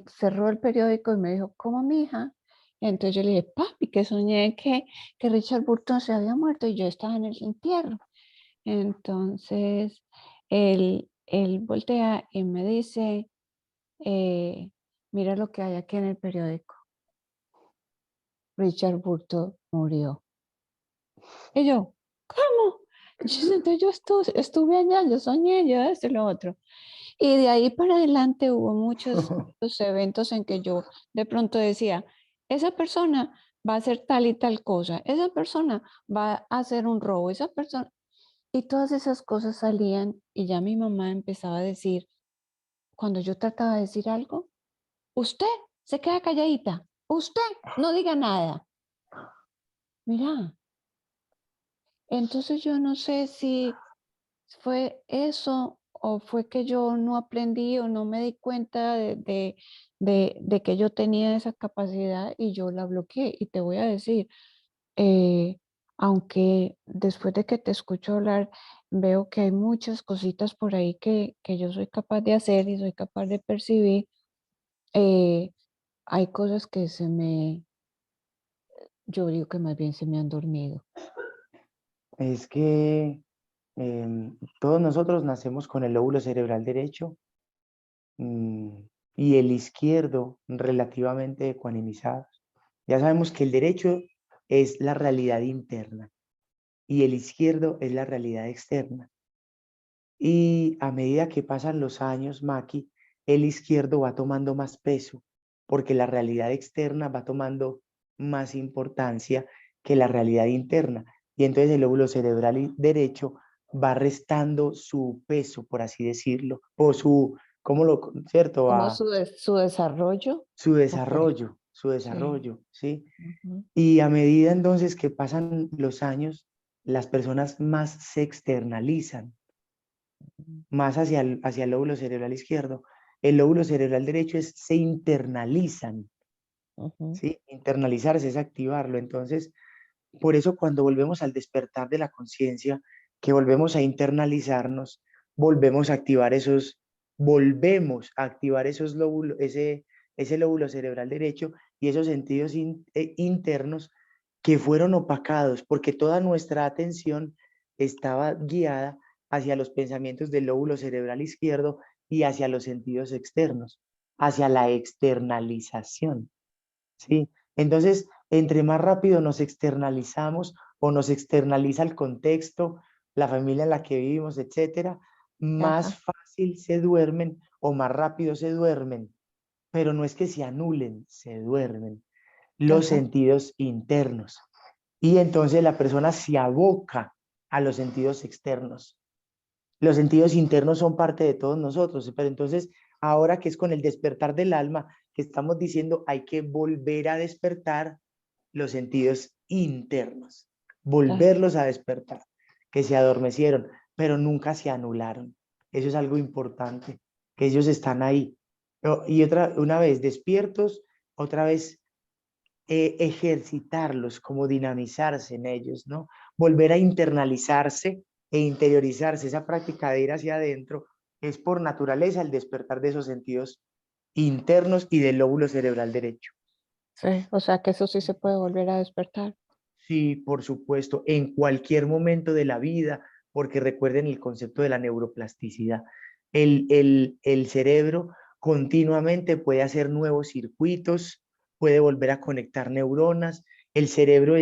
cerró el periódico y me dijo, ¿cómo, mija? Entonces yo le dije, papi, que soñé que Richard Burton se había muerto y yo estaba en el entierro. Entonces él voltea y me dice, mira lo que hay aquí en el periódico. Richard Burton murió. Y yo, ¿cómo? Entonces yo estuve allá, yo soñé, yo esto y lo otro. Y de ahí para adelante hubo muchos eventos en que yo de pronto decía, esa persona va a hacer tal y tal cosa, esa persona va a hacer un robo, esa persona. Y todas esas cosas salían y ya mi mamá empezaba a decir, cuando yo trataba de decir algo, usted se queda calladita, usted no diga nada. Mira, entonces yo no sé si fue eso o fue que yo no aprendí o no me di cuenta de que yo tenía esa capacidad y yo la bloqueé. Y te voy a decir, eh, aunque después de que te escucho hablar, veo que hay muchas cositas por ahí que yo soy capaz de hacer y soy capaz de percibir, eh, hay cosas que yo digo que más bien se me han dormido. Es que todos nosotros nacemos con el lóbulo cerebral derecho mm, y el izquierdo relativamente ecuanimizados. Ya sabemos que el derecho es la realidad interna y el izquierdo es la realidad externa. Y a medida que pasan los años, Maki, el izquierdo va tomando más peso porque la realidad externa va tomando más importancia que la realidad interna. Y entonces el lóbulo cerebral derecho va restando su peso, por así decirlo, o su, ¿cómo lo, cierto? Como Va, su desarrollo. Ok, su sí. desarrollo, ¿sí? Ujú, Y a medida entonces que pasan los años, las personas más se externalizan ujú, más hacia el lóbulo cerebral izquierdo. El lóbulo cerebral derecho es se internalizan, ujú. ¿sí? Internalizarse es activarlo. Entonces, por eso cuando volvemos al despertar de la conciencia, que volvemos a internalizarnos, volvemos a activar esos lóbulos, ese lóbulo cerebral derecho y esos sentidos internos que fueron opacados porque toda nuestra atención estaba guiada hacia los pensamientos del lóbulo cerebral izquierdo y hacia los sentidos externos, hacia la externalización, ¿sí? Entonces, entre más rápido nos externalizamos o nos externaliza el contexto, la familia en la que vivimos, etcétera, más Ajá, fácil se duermen o más rápido se duermen, pero no es que se anulen, se duermen los ajá. sentidos internos. Y entonces la persona se aboca a los sentidos externos. Los sentidos internos son parte de todos nosotros, pero entonces ahora que es con el despertar del alma, que estamos diciendo hay que volver a despertar los sentidos internos, Ah, volverlos a despertar, que se adormecieron, pero nunca se anularon. Eso es algo importante, que ellos están ahí. Y una vez despiertos, otra vez ejercitarlos, como dinamizarse en ellos, ¿no? Volver a internalizarse e interiorizarse. Esa práctica de ir hacia adentro es por naturaleza el despertar de esos sentidos internos y del lóbulo cerebral derecho. sí, o sea que eso sí se puede volver a despertar. Sí, por supuesto, en cualquier momento de la vida, porque recuerden el concepto de la neuroplasticidad. El cerebro continuamente puede hacer nuevos circuitos, puede volver a conectar neuronas. El cerebro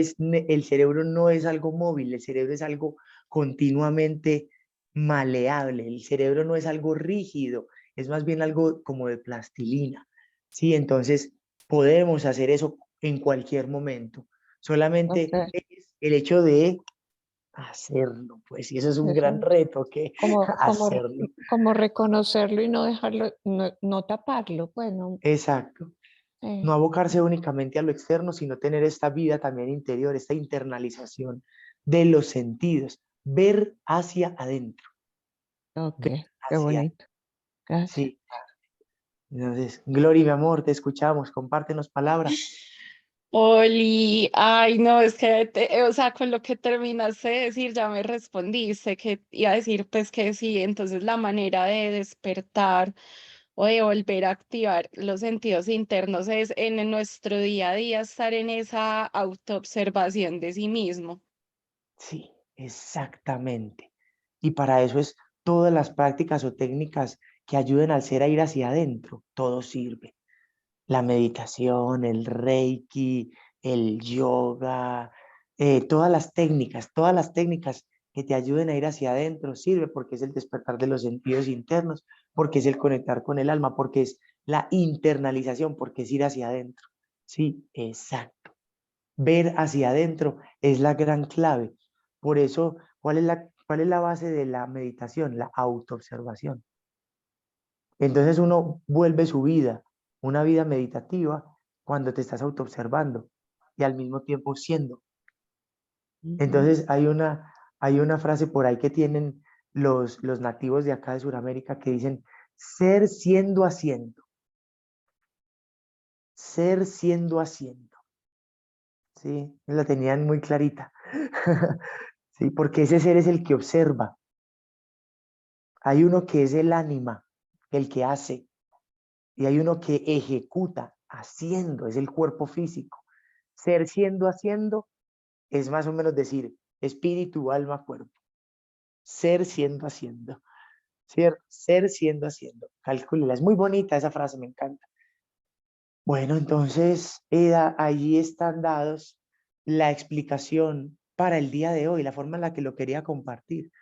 no es algo móvil, el cerebro es algo continuamente maleable, el cerebro no es algo rígido, es más bien algo como de plastilina. Sí, entonces podemos hacer eso en cualquier momento. Solamente Ok, es el hecho de hacerlo, pues, y eso es un gran eso. reto que Como, como, hacerlo. como reconocerlo y no dejarlo, no taparlo, pues no. Exacto. No Sí, abocarse únicamente a lo externo, sino tener esta vida también interior, esta internalización de los sentidos, ver hacia adentro, ok, ver qué hacia, bonito. Gracias. sí. Entonces, Glory, mi amor, te escuchamos, compártenos palabra. Oli, ay, no, es que, o sea, con lo que terminaste de decir ya me respondiste, que iba a decir pues que sí, entonces la manera de despertar o de volver a activar los sentidos internos es en nuestro día a día estar en esa autoobservación de sí mismo. Sí, exactamente. Y para eso es todas las prácticas o técnicas que ayuden al ser a ir hacia adentro, todo sirve. La meditación, el reiki, el yoga, todas las técnicas que te ayuden a ir hacia adentro sirve porque es el despertar de los sentidos internos, porque es el conectar con el alma, porque es la internalización, porque es ir hacia adentro. Sí, exacto. Ver hacia adentro es la gran clave. Por eso, ¿cuál es ¿Cuál es la base de la meditación? La autoobservación. Entonces uno vuelve su vida, una vida meditativa, cuando te estás autoobservando y al mismo tiempo siendo. Entonces hay una frase por ahí que tienen los nativos de acá de Sudamérica que dicen, ser siendo haciendo. Ser siendo haciendo. ¿Sí? La tenían muy clarita. ¿Sí? Porque ese ser es el que observa. Hay uno que es el ánima, el que hace. Y hay uno que ejecuta, haciendo, es el cuerpo físico. Ser siendo haciendo es más o menos decir espíritu, alma, cuerpo. Ser siendo haciendo. Ser siendo haciendo. Calcúlela. Es muy bonita esa frase, me encanta. Bueno, entonces, Eda, allí están dados la explicación para el día de hoy, la forma en la que lo quería compartir,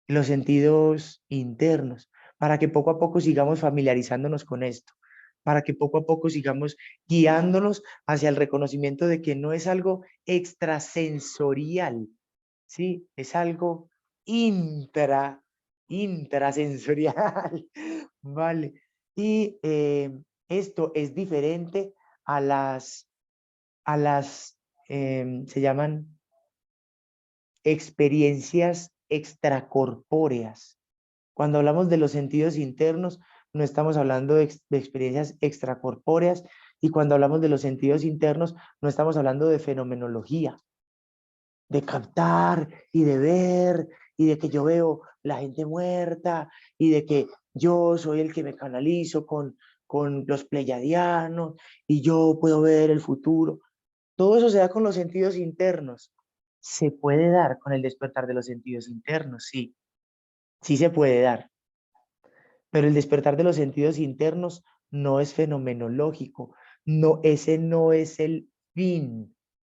los sentidos internos, para que poco a poco sigamos familiarizándonos con esto, para que poco a poco sigamos guiándonos hacia el reconocimiento de que no es algo extrasensorial, ¿sí? Es algo intrasensorial, ¿vale? Y esto es diferente a se llaman experiencias extracorpóreas. Cuando hablamos de los sentidos internos, no estamos hablando de experiencias extracorpóreas, y cuando hablamos de los sentidos internos, no estamos hablando de fenomenología, de captar y de ver, y de que yo veo la gente muerta, y de que yo soy el que me canalizo con los pleyadianos, y yo puedo ver el futuro. Todo eso se da con los sentidos internos. Se puede dar con el despertar de los sentidos internos, sí, sí se puede dar. Pero el despertar de los sentidos internos no es fenomenológico, no, ese no es el fin,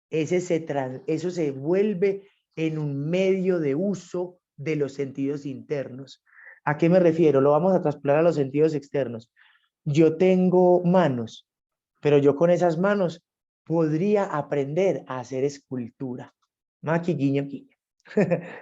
eso se vuelve en un medio de uso de los sentidos internos. ¿A qué me refiero? Lo vamos a traspolar a los sentidos externos. Yo tengo manos, pero yo con esas manos podría aprender a hacer escultura. Maki, guiño, guiño.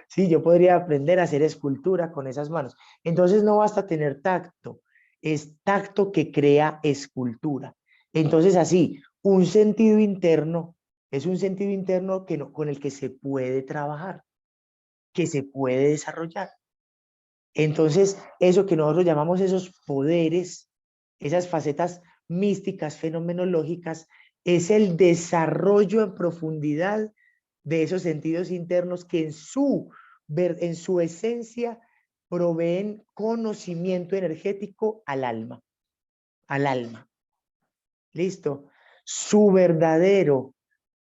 Sí, yo podría aprender a hacer escultura con esas manos. Entonces no basta tener tacto, es tacto que crea escultura. Entonces así, un sentido interno es un sentido interno que no, con el que se puede trabajar, que se puede desarrollar. Entonces, eso que nosotros llamamos esos poderes, esas facetas místicas, fenomenológicas, es el desarrollo en profundidad de esos sentidos internos que en su esencia proveen conocimiento energético al alma. Al alma. ¿Listo? Su verdadero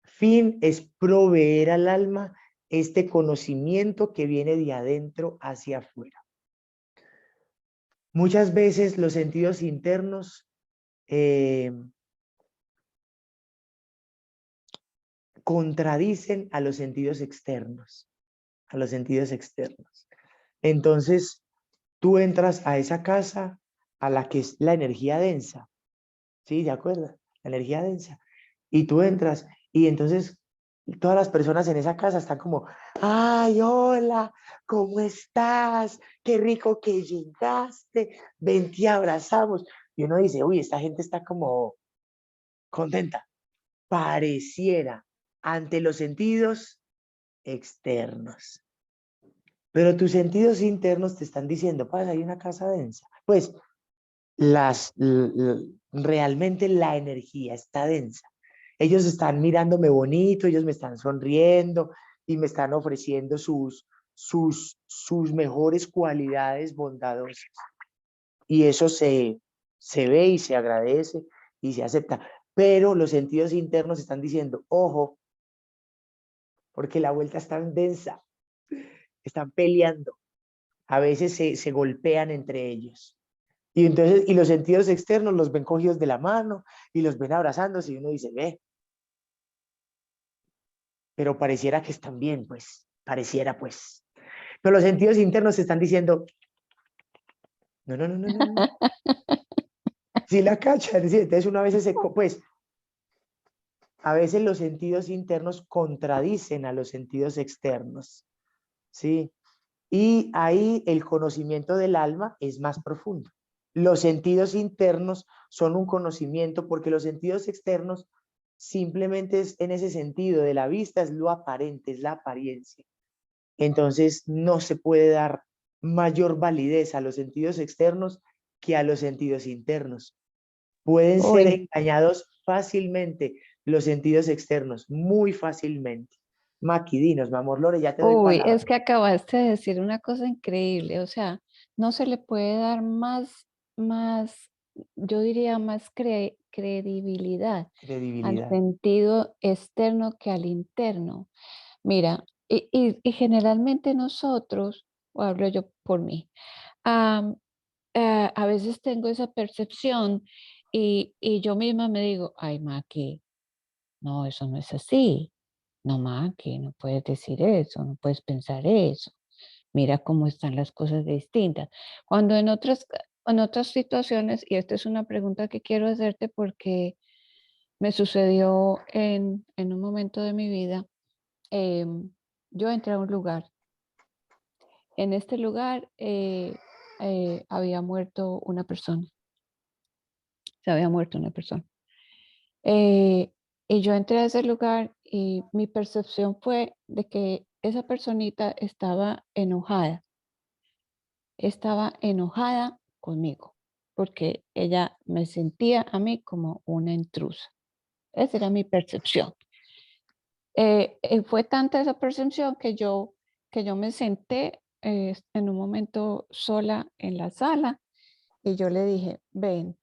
fin es proveer al alma este conocimiento que viene de adentro hacia afuera. Muchas veces los sentidos internos contradicen a los sentidos externos, Entonces, tú entras a esa casa a la que es la energía densa, ¿sí? ¿De acuerdo? La energía densa. Y tú entras y entonces todas las personas en esa casa están como, ay, hola, ¿cómo estás? Qué rico que llegaste, ven, te abrazamos. Y uno dice, uy, esta gente está como contenta. Pareciera ante los sentidos externos. Pero tus sentidos internos te están diciendo, pues hay una casa densa. Pues realmente la energía está densa. Ellos están mirándome bonito, ellos me están sonriendo y me están ofreciendo sus mejores cualidades bondadosas. Y eso se ve y se agradece y se acepta. Pero los sentidos internos están diciendo, ojo, porque la vuelta es tan densa, están peleando, a veces se golpean entre ellos. Y entonces, y los sentidos externos los ven cogidos de la mano y los ven abrazándose y uno dice, ve, pero pareciera que están bien, pues, pareciera pues. Pero los sentidos internos están diciendo, no, no, no, no, no, no. Sí la cachan, ¿sí? Entonces uno a veces pues, a veces los sentidos internos contradicen a los sentidos externos, ¿sí? Y ahí el conocimiento del alma es más profundo. Los sentidos internos son un conocimiento porque los sentidos externos simplemente es en ese sentido de la vista, es lo aparente, es la apariencia. Entonces no se puede dar mayor validez a los sentidos externos que a los sentidos internos. Pueden ser Uy, engañados fácilmente los sentidos externos, muy fácilmente. Maki, dinos, mi amor Lore, ya te doy uy, palabra. es que acabaste de decir una cosa increíble, o sea, no se le puede dar más, yo diría más credibilidad al Credibilidad. sentido externo que al interno. Mira, y generalmente nosotros, o hablo yo por mí, am, a veces tengo esa percepción y yo misma me digo, ay, Maki, no, eso no es así. No, Maki, no puedes decir eso, no puedes pensar eso. Mira cómo están las cosas distintas. Cuando en otras situaciones, y esta es una pregunta que quiero hacerte porque me sucedió en un momento de mi vida, em, yo entré a un lugar. En este lugar había muerto una persona, se había muerto una persona. Eh, y yo entré a ese lugar y mi percepción fue de que esa personita estaba enojada conmigo, porque ella me sentía a mí como una intrusa. Esa era mi percepción. Fue tanta esa percepción que yo me senté en un momento sola en la sala y yo le dije, ven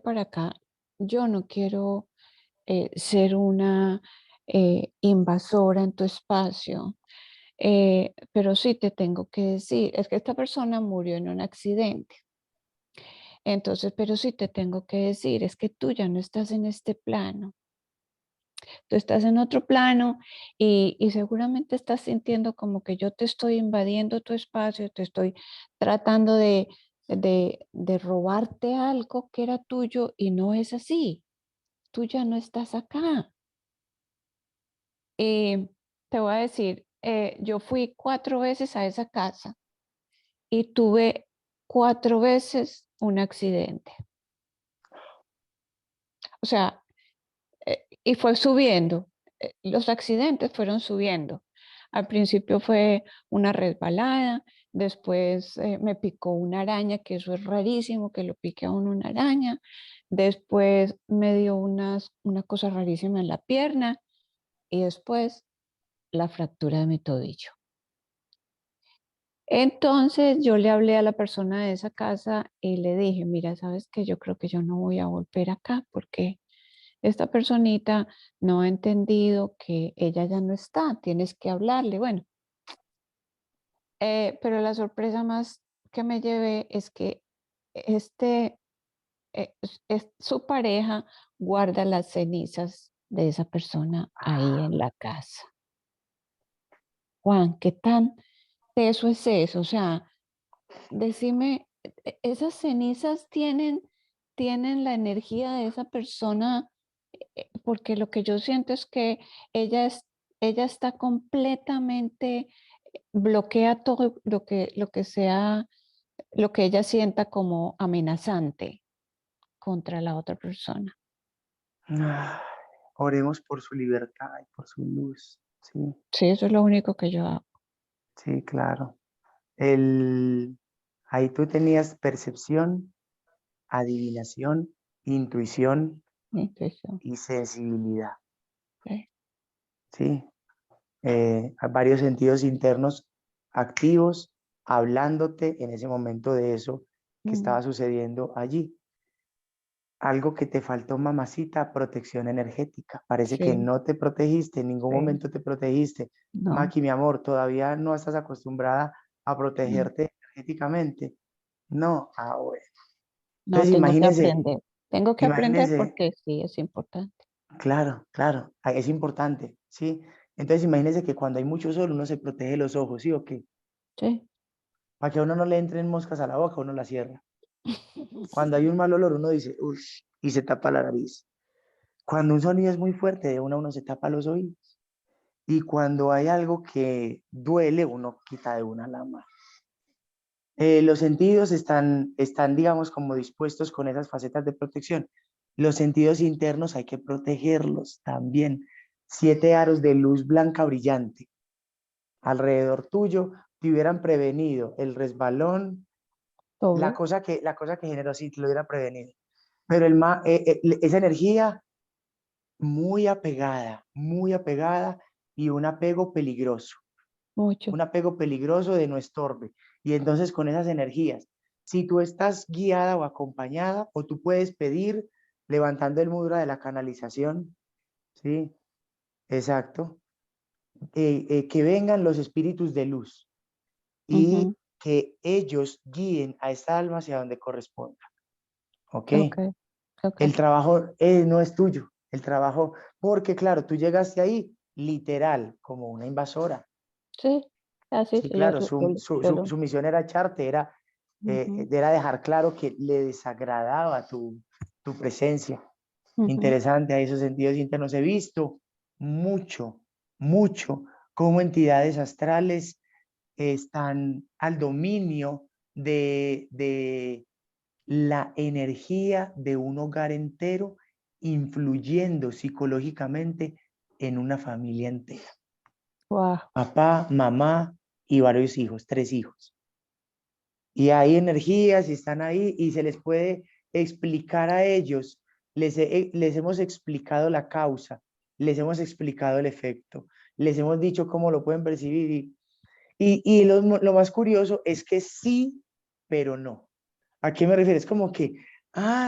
para acá, yo no quiero ser una invasora en tu espacio, pero sí te tengo que decir, es que esta persona murió en un accidente. Entonces, pero sí te tengo que decir, es que tú ya no estás en este plano, tú estás en otro plano y seguramente estás sintiendo como que yo te estoy invadiendo tu espacio, te estoy tratando de robarte algo que era tuyo y no es así, tú ya no estás acá. Te voy a decir, yo fui 4 veces a esa casa y tuve 4 veces un accidente. O sea, y fue subiendo, los accidentes fueron subiendo. Al principio fue una resbalada, después me picó una araña, que eso es rarísimo, que lo pique a uno una araña. Después me dio una cosa rarísima en la pierna y después la fractura de mi tobillo. Entonces yo le hablé a la persona de esa casa y le dije, mira, sabes que yo creo que yo no voy a volver acá porque esta personita no ha entendido que ella ya no está, tienes que hablarle. Bueno, pero la sorpresa más que me llevé es que este, su pareja guarda las cenizas de esa persona ahí en la casa. Juan, ¿qué tan eso es eso? O sea, decime, ¿esas cenizas tienen la energía de esa persona? Porque lo que yo siento es que ella, es, ella está completamente, bloquea todo lo que ella sienta como amenazante contra la otra persona. Ah, oremos por su libertad y por su luz. Sí, Sí, eso es lo único que yo hago. sí, claro. El, ahí tú tenías percepción, adivinación, intuición Mi intuición. y sensibilidad. Sí. Sí, varios sentidos internos activos, hablándote en ese momento de eso que Mm, estaba sucediendo allí. Algo que te faltó, mamacita, protección energética. Parece que sí, no te protegiste, en ningún sí, momento te protegiste. no, Maki, mi amor, todavía no estás acostumbrada a no, protegerte energéticamente. No, bueno. no, Entonces tengo que imagínese, aprender. Tengo que aprender imagínese, porque sí, es importante. claro, claro, es importante, ¿sí? Entonces imagínese que cuando hay mucho sol uno se protege los ojos, ¿sí o qué? Sí. Para que a uno no le entren moscas a la boca, uno la cierra. Cuando hay un mal olor, uno dice, uff, y se tapa la nariz. Cuando un sonido es muy fuerte, de una uno se tapa los oídos. Y cuando hay algo que duele, uno quita de una la mano. Los sentidos están, digamos, como dispuestos con esas facetas de protección. Los sentidos internos hay que protegerlos también. 7 aros de luz blanca brillante alrededor tuyo te hubieran prevenido el resbalón, la Todo. cosa que generó sí te lo hubiera prevenido. Pero esa energía muy apegada y Mucho. un apego peligroso de no estorbe. Y entonces con esas energías, si tú estás guiada o acompañada, o tú puedes pedir levantando el mudra de la canalización, ¿sí? Exacto. Que vengan los espíritus de luz Ujú. y que ellos guíen a esta alma hacia donde corresponda. ¿Ok? Ok, ok. El trabajo no es tuyo, el trabajo, porque claro, tú llegaste ahí literal como una invasora. Sí, así Sí, sí, yo, claro, yo lo. su misión era echarte, Ujú, era dejar claro que le desagradaba tu presencia. ujú. Interesante, a esos sentidos internos he visto mucho, mucho cómo entidades astrales están al dominio de la energía de un hogar entero, influyendo psicológicamente en una familia entera. Guau, Papá, mamá y varios hijos, 3 hijos. Y hay energías y están ahí y se les puede explicar a ellos. Les hemos explicado la causa, les hemos explicado el efecto, les hemos dicho cómo lo pueden percibir. Y lo más curioso es que sí, pero no. ¿A qué me refiero? Es como que,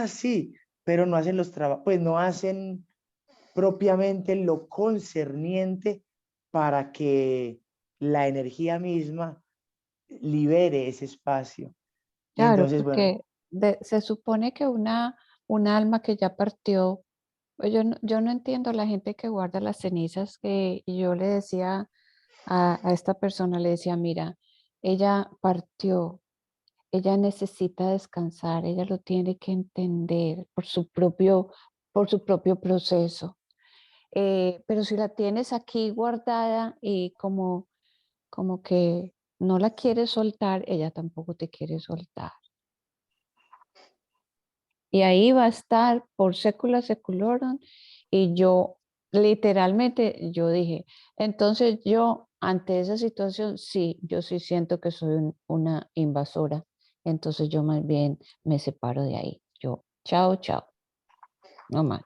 sí, pero no hacen los trabajos, pues no hacen propiamente lo concerniente para que la energía misma libere ese espacio. Y claro, entonces, bueno, porque se supone que un alma que ya partió, pues yo no entiendo la gente que guarda las cenizas, que y yo le decía a esta persona, le decía, mira, ella partió, ella necesita descansar, ella lo tiene que entender por su propio proceso. Pero si la tienes aquí guardada y como que no la quieres soltar, ella tampoco te quiere soltar. Y ahí va a estar por sécula seculorum. Y yo, literalmente, yo dije, entonces yo, ante esa situación, sí, yo sí siento que soy una invasora. Entonces yo más bien me separo de ahí. Yo, chao, chao, no más.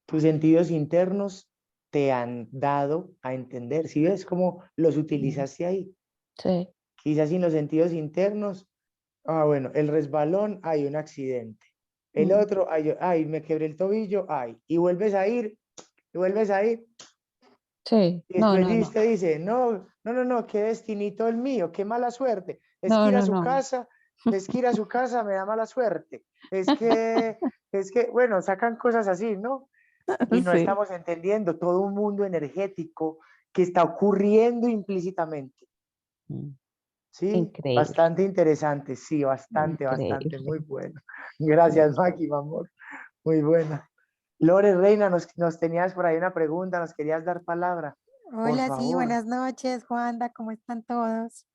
tus sentidos internos te han dado a entender. ¿Sí ves cómo los Mm, utilizaste ahí? sí, Quizás sin los sentidos internos. Bueno, el resbalón, hay un accidente. El mm, otro, me quebré el tobillo, y vuelves a ir, y vuelves a ir. sí, Y no, después no, no, te dice, no, no, no, no, qué destinito el mío, qué mala suerte. Es que no, ir a no, su no. casa, es que ir a su casa me da mala suerte. Es que, bueno, sacan cosas así, ¿no? Y no Sí, estamos entendiendo todo un mundo energético que está ocurriendo implícitamente. mm, Sí, increíble, bastante interesante, sí, bastante, bastante, increíble. muy bueno. Gracias, Maki, mi amor, muy buena. Lore, Reina, nos tenías por ahí una pregunta, nos querías dar palabra, por Hola, sí, favor. buenas noches, Juanda, ¿cómo están todos?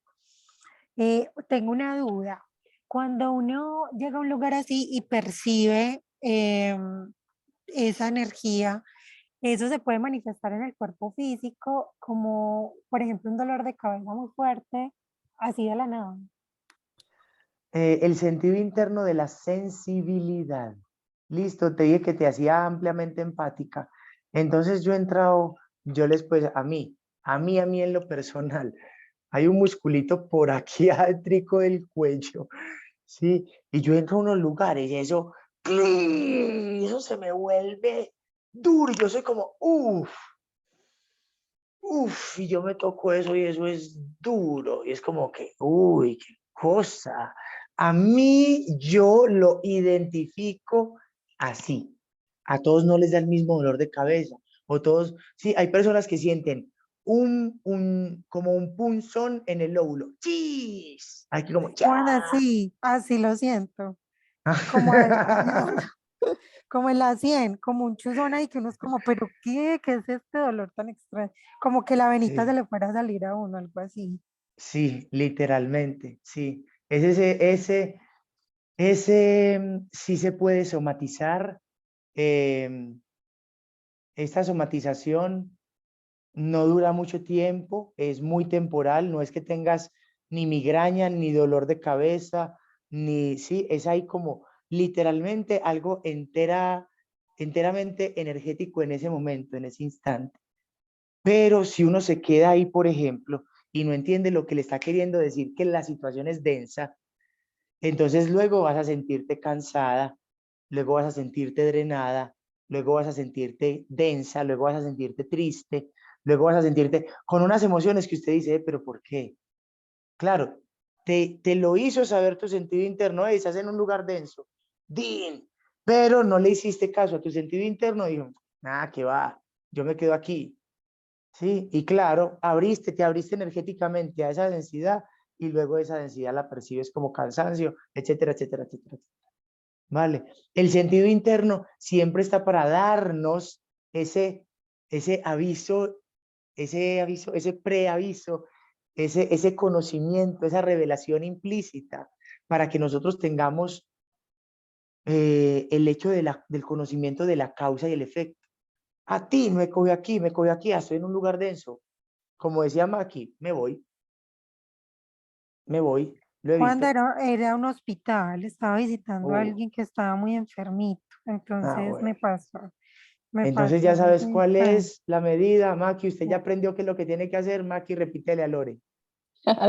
Tengo una duda. Cuando uno llega a un lugar así y percibe esa energía, eso se puede manifestar en el cuerpo físico como, por ejemplo, un dolor de cabeza muy fuerte, así de la nada. El sentido interno de la sensibilidad. Listo, te dije que te hacía ampliamente empática. Entonces yo he entrado, pues a mí en lo personal, hay un musculito por aquí adentro del cuello, ¿sí? Y yo entro a unos lugares y eso se me vuelve duro. Yo soy como, y yo me toco eso y eso es duro. Y es como que, uy, qué cosa. A mí yo lo identifico así. A todos no les da el mismo dolor de cabeza. O todos, sí, hay personas que sienten como un punzón en el lóbulo. ¡Chis! Aquí como, Juanda, ¡cha! sí, así lo siento. Como, como en la 100, como un chuzón ahí que uno es como, pero ¿qué? ¿Qué es este dolor tan extraño? Como que la venita se Sí. le fuera a salir a uno, algo así. Sí, literalmente, sí. Sí se puede somatizar. Esta somatización no dura mucho tiempo, es muy temporal, no es que tengas ni migraña, ni dolor de cabeza, ni, sí, es ahí como literalmente algo enteramente energético en ese momento, en ese instante. Pero si uno se queda ahí, por ejemplo, y no entiende lo que le está queriendo decir, que la situación es densa, entonces luego vas a sentirte cansada, luego vas a sentirte drenada, luego vas a sentirte densa, luego vas a sentirte triste, luego vas a sentirte con unas emociones que usted dice, pero ¿por qué? Claro, te lo hizo saber tu sentido interno, estás en un lugar denso, ¡din! Pero no le hiciste caso a tu sentido interno, dijo, nada, que va, yo me quedo aquí. Sí, y claro, te abriste energéticamente a esa densidad y luego esa densidad la percibes como cansancio, etcétera, etcétera, etcétera, etcétera. Vale, el sentido interno siempre está para darnos ese, ese aviso, ese preaviso, ese conocimiento, esa revelación implícita, para que nosotros tengamos el hecho del conocimiento de la causa y el efecto. A ti me cogió aquí, estoy en un lugar denso. Como decía Maki, me voy, lo Cuando evito. era un hospital, estaba visitando a Oh, alguien que estaba muy enfermito, entonces bueno. me Entonces pasó ya en sabes ese cuál instante. es la medida, Maki. Usted ya aprendió qué es lo que tiene que hacer, Maki. Repítele a Lore.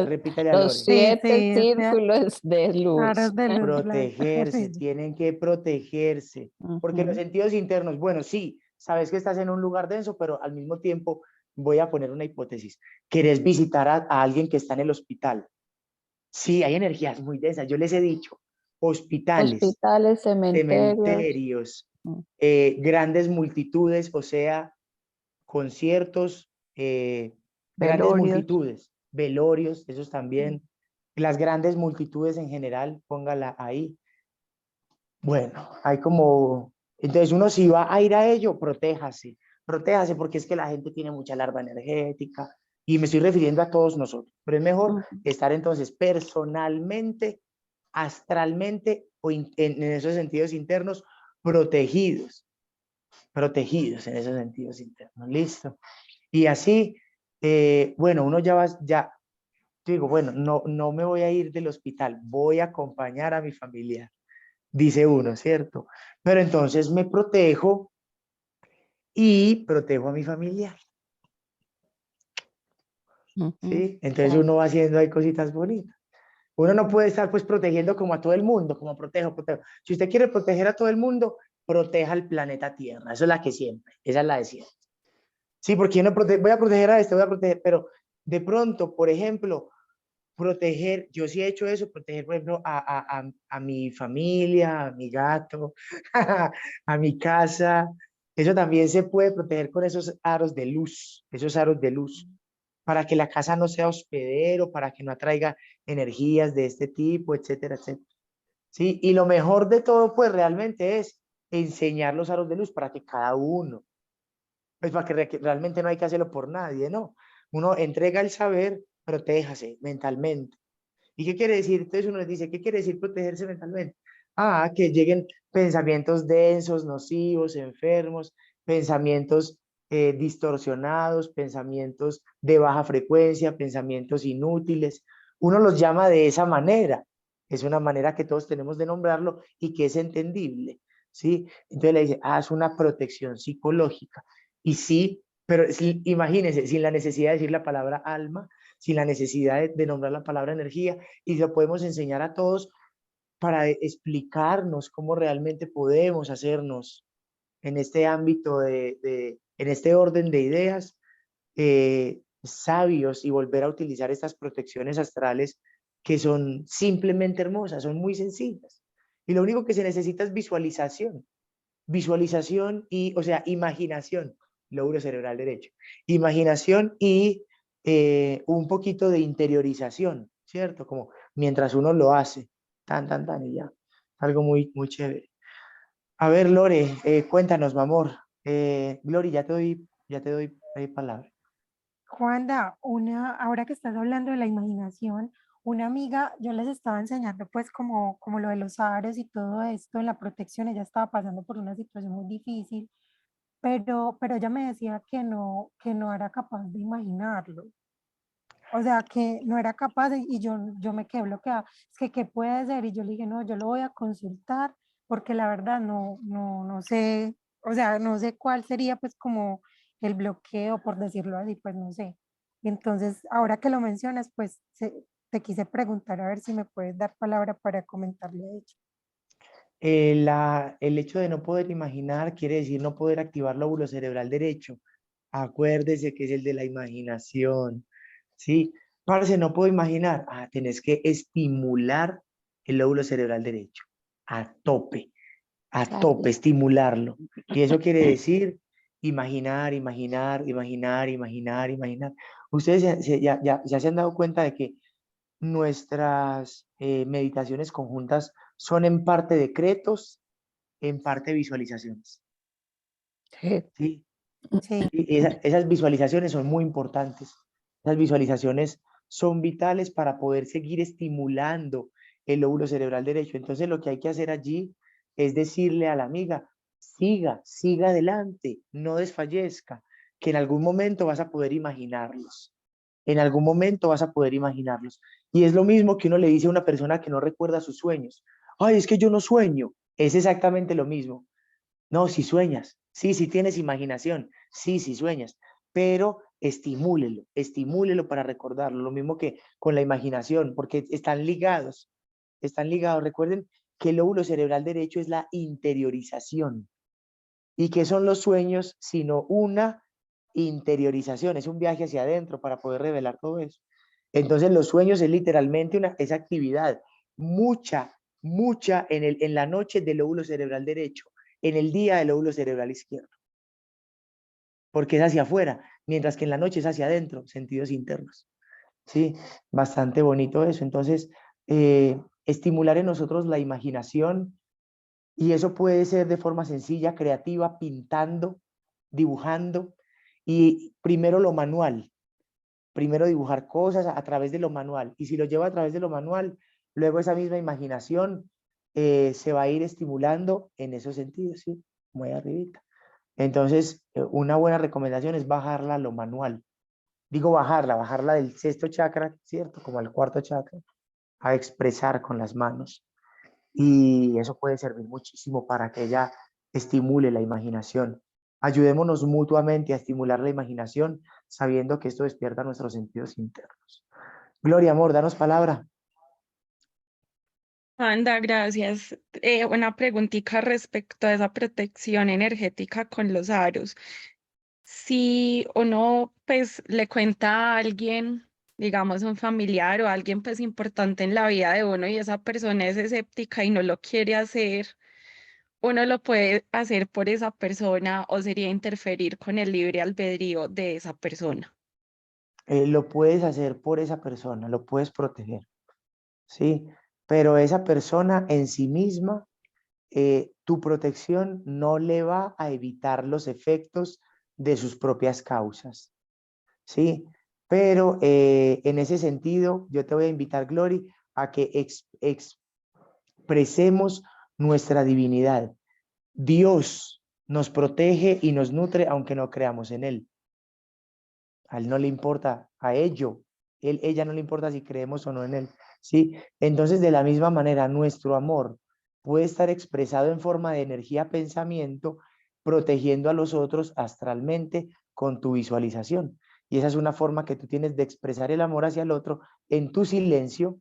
Repítele a Los Lore. Sí, 7 sí, o sea, círculos de aros luz. de luz blanca. Protegerse, Sí. tienen que protegerse. Porque los Ujú. sentidos internos, bueno, sí, sabes que estás en un lugar denso, pero al mismo tiempo voy a poner una hipótesis. ¿Querés visitar a alguien que está en el hospital? Sí, hay energías muy densas. Yo les he dicho, hospitales, Hospitales, cementerios, cementerios, mm, grandes multitudes, o sea, conciertos, grandes velorios. multitudes, velorios, esos también, las grandes multitudes en general, póngala ahí. Bueno, hay como, entonces uno si va a ir a ello, protéjase porque es que la gente tiene mucha larva energética y me estoy refiriendo a todos nosotros, pero es mejor Ujú. estar entonces personalmente, astralmente o en esos sentidos internos protegidos en esos sentidos internos, listo. Y así, bueno, uno ya va, ya, digo, bueno, no me voy a ir del hospital, voy a acompañar a mi familia, dice uno, ¿cierto? Pero entonces me protejo y protejo a mi familia, Ujú. ¿sí? Entonces Sí. uno va haciendo ahí cositas bonitas. Uno no puede estar pues protegiendo como a todo el mundo, como protejo. Si usted quiere proteger a todo el mundo, proteja el planeta Tierra, esa es la que siempre, esa es la de siempre. Sí, porque yo no voy a proteger a este, voy a proteger, pero de pronto, por ejemplo, proteger, yo sí he hecho eso, proteger, por ejemplo, a mi familia, a mi gato, a mi casa. Eso también se puede proteger con esos aros de luz, para que la casa no sea hospedero, para que no atraiga energías de este tipo, etcétera, etcétera. Sí, y lo mejor de todo, pues realmente es enseñar los aros de luz para que cada uno, pues para que realmente no hay que hacerlo por nadie, ¿no? Uno entrega el saber, protéjase mentalmente. ¿Y qué quiere decir? Entonces uno les dice, ¿qué quiere decir protegerse mentalmente? Ah, que lleguen pensamientos densos, nocivos, enfermos, pensamientos distorsionados, pensamientos de baja frecuencia, pensamientos inútiles. Uno los llama de esa manera. Es una manera que todos tenemos de nombrarlo y que es entendible, ¿sí? Entonces le dice, es una protección psicológica. Y sí, pero imagínense, sin la necesidad de decir la palabra alma, sin la necesidad de nombrar la palabra energía, y lo podemos enseñar a todos para explicarnos cómo realmente podemos hacernos en este ámbito en este orden de ideas, sabios y volver a utilizar estas protecciones astrales que son simplemente hermosas, son muy sencillas. Y lo único que se necesita es visualización y, o sea, imaginación, lóbulo cerebral derecho, imaginación y un poquito de interiorización, ¿cierto? Como mientras uno lo hace, tan, y ya, algo muy, muy chévere. A ver, Lore, cuéntanos, mi amor. Glory, ya te doy palabra. Juanda, ahora que estás hablando de la imaginación, una amiga, yo les estaba enseñando pues como lo de los aros y todo esto en la protección, ella estaba pasando por una situación muy difícil, pero ella me decía que no era capaz de imaginarlo. O sea, que no era capaz y yo me quedé bloqueada. Es que, ¿qué puede ser? Y yo le dije, no, yo lo voy a consultar porque la verdad no sé, o sea, no sé cuál sería pues como el bloqueo, por decirlo así, pues no sé. Y entonces, ahora que lo mencionas, pues te quise preguntar a ver si me puedes dar palabra para comentarle a ella. El hecho de no poder imaginar quiere decir no poder activar lóbulo cerebral derecho. Acuérdese que es el de la imaginación, ¿sí? Parce, no puedo imaginar. Tenés que estimular el lóbulo cerebral derecho a tope, Claro. estimularlo. Y eso quiere decir imaginar, imaginar, imaginar, imaginar, imaginar. Ustedes ya se han dado cuenta de que nuestras meditaciones conjuntas son en parte decretos, en parte visualizaciones, Sí. ¿sí? Sí, Y esas visualizaciones son muy importantes. Esas visualizaciones son vitales para poder seguir estimulando el lóbulo cerebral derecho. Entonces lo que hay que hacer allí es decirle a la amiga, siga adelante, no desfallezca, que en algún momento vas a poder imaginarlos. En algún momento vas a poder imaginarlos. Y es lo mismo que uno le dice a una persona que no recuerda sus sueños. Ay, es que yo no sueño. Es exactamente lo mismo. No, si sueñas, sí, si tienes imaginación, sí, si sueñas, pero estimúlelo para recordarlo, lo mismo que con la imaginación, porque están ligados. Recuerden que el lóbulo cerebral derecho es la interiorización. ¿Y qué son los sueños? Sino una interiorización, es un viaje hacia adentro para poder revelar todo eso. Entonces los sueños es literalmente esa actividad, mucha en la noche del lóbulo cerebral derecho, en el día del lóbulo cerebral izquierdo, porque es hacia afuera, mientras que en la noche es hacia adentro, sentidos internos. Sí, bastante bonito eso. Entonces, estimular en nosotros la imaginación, y eso puede ser de forma sencilla, creativa, pintando, dibujando, y primero lo manual, primero dibujar cosas a través de lo manual, y si lo lleva a través de lo manual, luego esa misma imaginación se va a ir estimulando en esos sentidos, ¿sí? Muy arribita. Entonces, una buena recomendación es bajarla a lo manual. Digo bajarla del sexto chakra, ¿cierto? Como al cuarto chakra, a expresar con las manos. Y eso puede servir muchísimo para que ella estimule la imaginación. Ayudémonos mutuamente a estimular la imaginación, sabiendo que esto despierta nuestros sentidos internos. Gloria, amor, danos palabra. Anda, gracias. Una preguntita respecto a esa protección energética con los aros. Si uno pues le cuenta a alguien, digamos un familiar o alguien pues importante en la vida de uno y esa persona es escéptica y no lo quiere hacer, uno lo puede hacer por esa persona o sería interferir con el libre albedrío de esa persona. Lo puedes hacer por esa persona, lo puedes proteger, ¿sí? Pero esa persona en sí misma, tu protección no le va a evitar los efectos de sus propias causas, ¿sí? Pero en ese sentido, yo te voy a invitar, Glory, a que expresemos nuestra divinidad. Dios nos protege y nos nutre aunque no creamos en Él. A Él no le importa, a ella no le importa si creemos o no en Él, ¿sí? Entonces, de la misma manera, nuestro amor puede estar expresado en forma de energía pensamiento, protegiendo a los otros astralmente con tu visualización. Y esa es una forma que tú tienes de expresar el amor hacia el otro en tu silencio,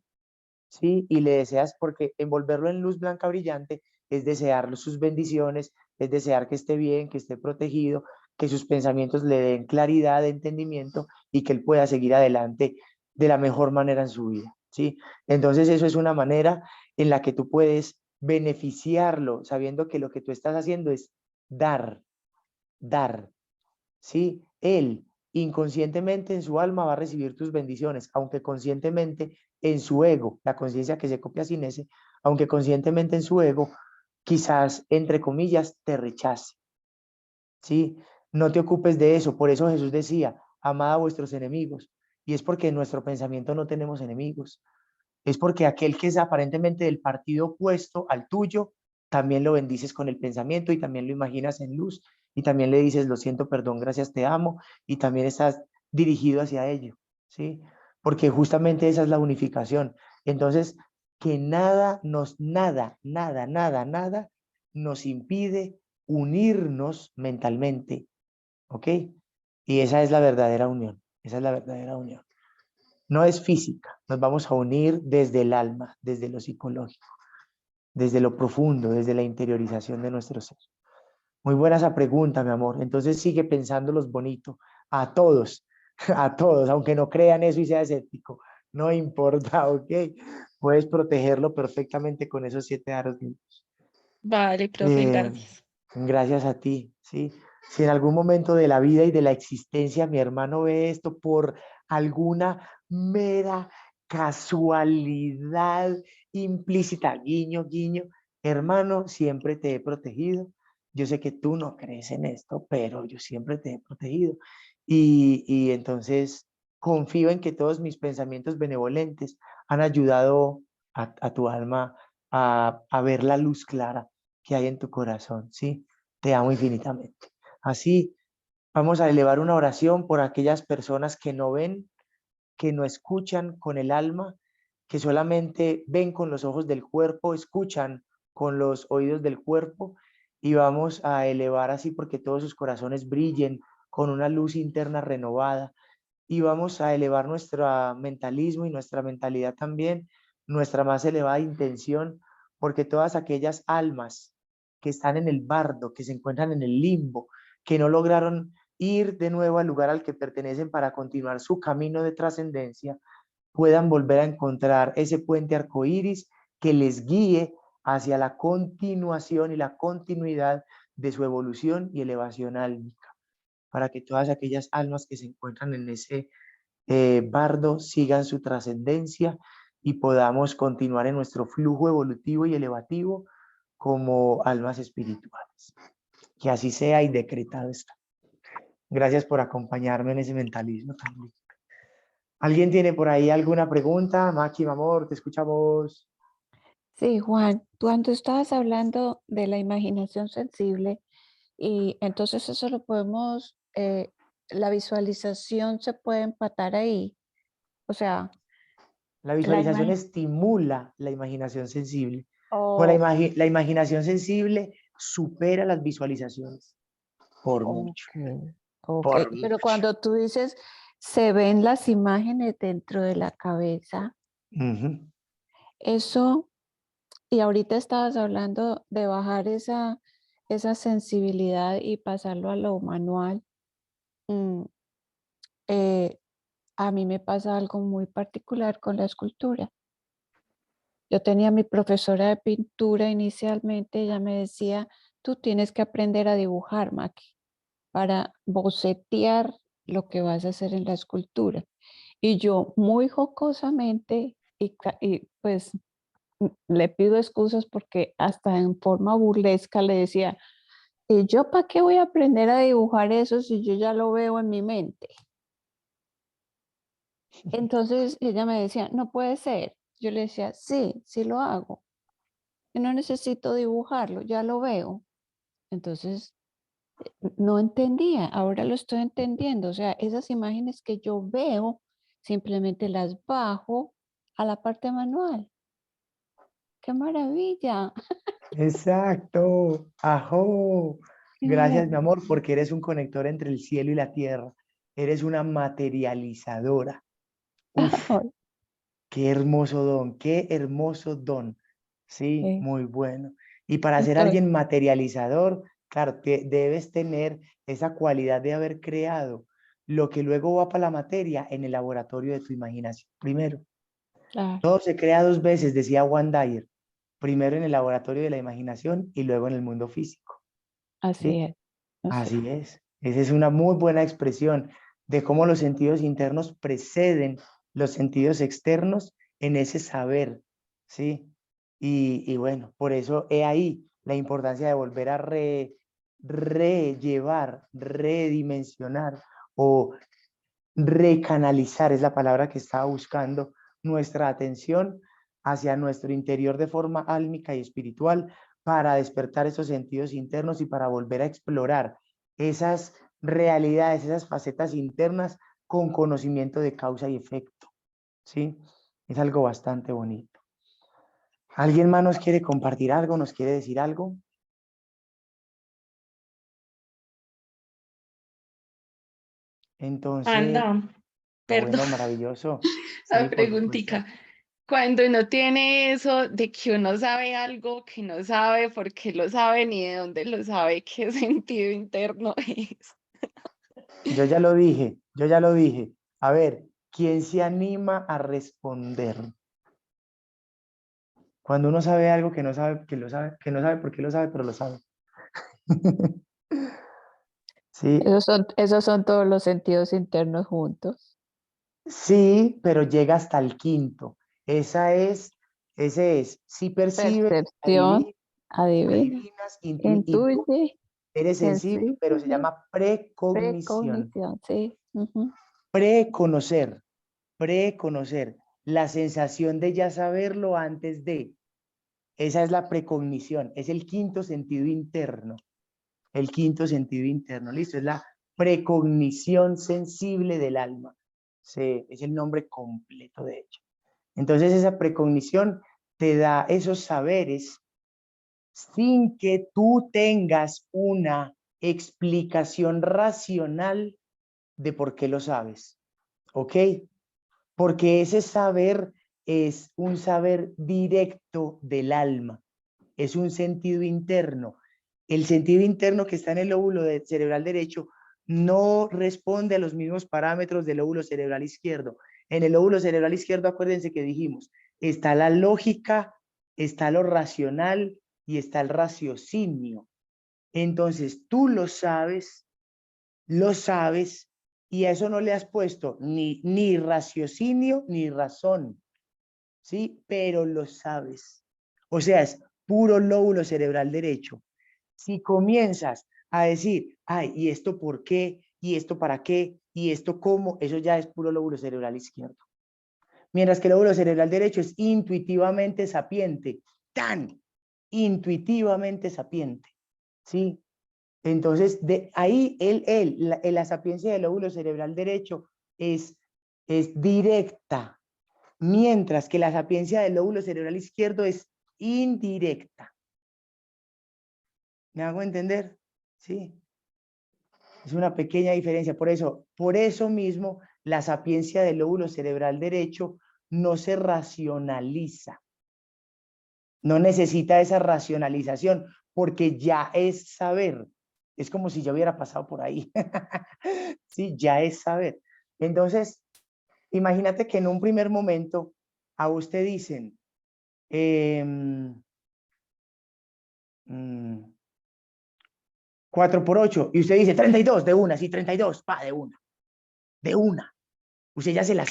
¿sí? Y le deseas, porque envolverlo en luz blanca brillante es desearle sus bendiciones, es desear que esté bien, que esté protegido, que sus pensamientos le den claridad de entendimiento y que él pueda seguir adelante de la mejor manera en su vida, ¿sí? Entonces eso es una manera en la que tú puedes beneficiarlo, sabiendo que lo que tú estás haciendo es dar, ¿sí? Él inconscientemente en su alma va a recibir tus bendiciones, aunque conscientemente en su ego, la conciencia que se copia sin ese, aunque conscientemente en su ego, quizás, entre comillas, te rechace, ¿sí? No te ocupes de eso. Por eso Jesús decía, amad a vuestros enemigos. Y es porque en nuestro pensamiento no tenemos enemigos. es porque aquel que es aparentemente del partido opuesto al tuyo, también lo bendices con el pensamiento y también lo imaginas en luz y también le dices, lo siento, perdón, gracias, te amo, y también estás dirigido hacia ello, ¿sí? Porque justamente esa es la unificación. Entonces, que nada nos impide unirnos mentalmente, ¿ok? Y esa es la verdadera unión, esa es la verdadera unión. No es física, nos vamos a unir desde el alma, desde lo psicológico, desde lo profundo, desde la interiorización de nuestro ser. Muy buena esa pregunta, mi amor. Entonces sigue pensando los bonitos, a todos, a todos, aunque no crean eso y sea escéptico, no importa, ¿ok? Puedes protegerlo perfectamente con esos 7 aros de luz. Vale, profe, gracias. Gracias a ti, ¿sí? Si en algún momento de la vida y de la existencia mi hermano ve esto por alguna mera casualidad implícita, guiño, guiño, hermano, siempre te he protegido. Yo sé que tú no crees en esto, pero yo siempre te he protegido. Y entonces confío en que todos mis pensamientos benevolentes han ayudado a tu alma a ver la luz clara que hay en tu corazón, ¿sí? Te amo infinitamente. Así, vamos a elevar una oración por aquellas personas que no ven, que no escuchan con el alma, que solamente ven con los ojos del cuerpo, escuchan con los oídos del cuerpo, y vamos a elevar así porque todos sus corazones brillen con una luz interna renovada, y vamos a elevar nuestro mentalismo y nuestra mentalidad también, nuestra más elevada intención, porque todas aquellas almas que están en el bardo, que se encuentran en el limbo, que no lograron ir de nuevo al lugar al que pertenecen para continuar su camino de trascendencia, puedan volver a encontrar ese puente arcoíris que les guíe hacia la continuación y la continuidad de su evolución y elevación álmica, para que todas aquellas almas que se encuentran en ese bardo sigan su trascendencia y podamos continuar en nuestro flujo evolutivo y elevativo como almas espirituales. Que así sea y decretado está. Gracias por acompañarme en ese mentalismo también. ¿Alguien tiene por ahí alguna pregunta? Maki, mi amor, te escuchamos. Sí, Juan, tú antes estabas hablando de la imaginación sensible y entonces eso lo podemos, la visualización se puede empatar ahí. O sea, La la visualización imagen. estimula la imaginación sensible. Pues Ok, la imaginación sensible supera las visualizaciones por mucho, ok, ok. por Pero mucho. cuando tú dices se ven las imágenes dentro de la cabeza, Ujú. eso, y ahorita estabas hablando de bajar esa sensibilidad y pasarlo a lo manual. mm, eh, a mí me pasa algo muy particular con la escultura. Yo tenía mi profesora de pintura inicialmente, ella me decía, tú tienes que aprender a dibujar, Maki, para bocetear lo que vas a hacer en la escultura. Y yo muy jocosamente, y pues le pido excusas porque hasta en forma burlesca le decía, ¿y yo para qué voy a aprender a dibujar eso si yo ya lo veo en mi mente? Entonces ella me decía, no puede ser. Yo le decía, sí, sí lo hago. Yo no necesito dibujarlo, ya lo veo. Entonces no entendía, ahora lo estoy entendiendo. O sea, esas imágenes que yo veo, simplemente las bajo a la parte manual. ¡Qué maravilla! Exacto. Ajo. ¡Qué Gracias, mi maravilla! amor, porque eres un conector entre el cielo y la tierra. Eres una materializadora. Uf, qué hermoso don, qué hermoso don. Sí, Sí. muy bueno. Y para ser Entonces, alguien materializador, claro, debes tener esa cualidad de haber creado lo que luego va para la materia en el laboratorio de tu imaginación. Primero, claro, todo se crea 2 veces, decía Juan Dyer. Primero en el laboratorio de la imaginación y luego en el mundo físico. así ¿Sí? es, así Así es. Esa es una muy buena expresión de cómo los sentidos internos preceden los sentidos externos en ese saber, ¿sí? Y bueno, por eso he ahí la importancia de volver a rellevar, redimensionar o recanalizar, es la palabra que estaba buscando, nuestra atención hacia nuestro interior de forma álmica y espiritual para despertar esos sentidos internos y para volver a explorar esas realidades, esas facetas internas con conocimiento de causa y efecto, ¿sí? Es algo bastante bonito. ¿Alguien más nos quiere compartir algo? ¿Nos quiere decir algo? Entonces, Anda, perdón, bueno, maravilloso. Sí, la por supuesto. preguntica. Cuando uno tiene eso de que uno sabe algo que no sabe, por qué lo sabe, ni de dónde lo sabe, qué sentido interno es. Yo ya lo dije, yo ya lo dije. A ver, ¿quién se anima a responder? Cuando uno sabe algo que no sabe, que lo sabe, que no sabe por qué lo sabe, pero lo sabe. Sí, Esos son todos los sentidos internos juntos. sí, pero llega hasta el quinto. Ese es, si percibes, Percepción, adivina, adivinas, intuye, eres sensible, pero se sensible, llama precognición. precognición, sí. Ujú. Preconocer, preconocer, la sensación de ya saberlo antes de. Esa es la precognición, es el quinto sentido interno. El quinto sentido interno, listo, es la precognición sensible del alma. Es el nombre completo, de hecho. Entonces esa precognición te da esos saberes sin que tú tengas una explicación racional de por qué lo sabes, ¿ok? Porque ese saber es un saber directo del alma, es un sentido interno. El sentido interno que está en el lóbulo cerebral derecho no responde a los mismos parámetros del lóbulo cerebral izquierdo. En el lóbulo cerebral izquierdo, acuérdense que dijimos, está la lógica, está lo racional y está el raciocinio. Entonces, tú lo sabes, y a eso no le has puesto ni raciocinio ni razón, ¿sí? Pero lo sabes. O sea, es puro lóbulo cerebral derecho. Si comienzas a decir, ay, ¿y esto por qué? ¿Y esto para qué? ¿Y esto cómo? Eso ya es puro lóbulo cerebral izquierdo. Mientras que el lóbulo cerebral derecho es intuitivamente sapiente, tan intuitivamente sapiente, ¿sí? Entonces, de ahí la sapiencia del lóbulo cerebral derecho es directa, mientras que la sapiencia del lóbulo cerebral izquierdo es indirecta. ¿Me hago entender? Sí. Es una pequeña diferencia. Por eso mismo, la sapiencia del lóbulo cerebral derecho no se racionaliza. No necesita esa racionalización porque ya es saber. Es como si ya hubiera pasado por ahí. Sí, ya es saber. Entonces, imagínate que en un primer momento a usted dicen, 4 por 8, y usted dice 32 de una, sí, 32, pa, de una. Usted ya se la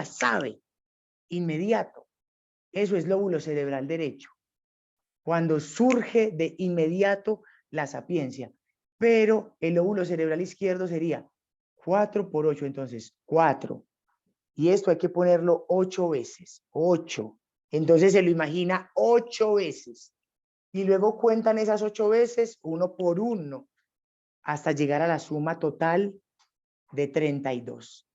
sabe, inmediato. Eso es lóbulo cerebral derecho. Cuando surge de inmediato la sapiencia, pero el lóbulo cerebral izquierdo sería 4 por 8, entonces 4. Y esto hay que ponerlo 8 veces, 8. Entonces se lo imagina 8 veces. Y luego cuentan esas 8 veces, uno por uno, hasta llegar a la suma total de 32.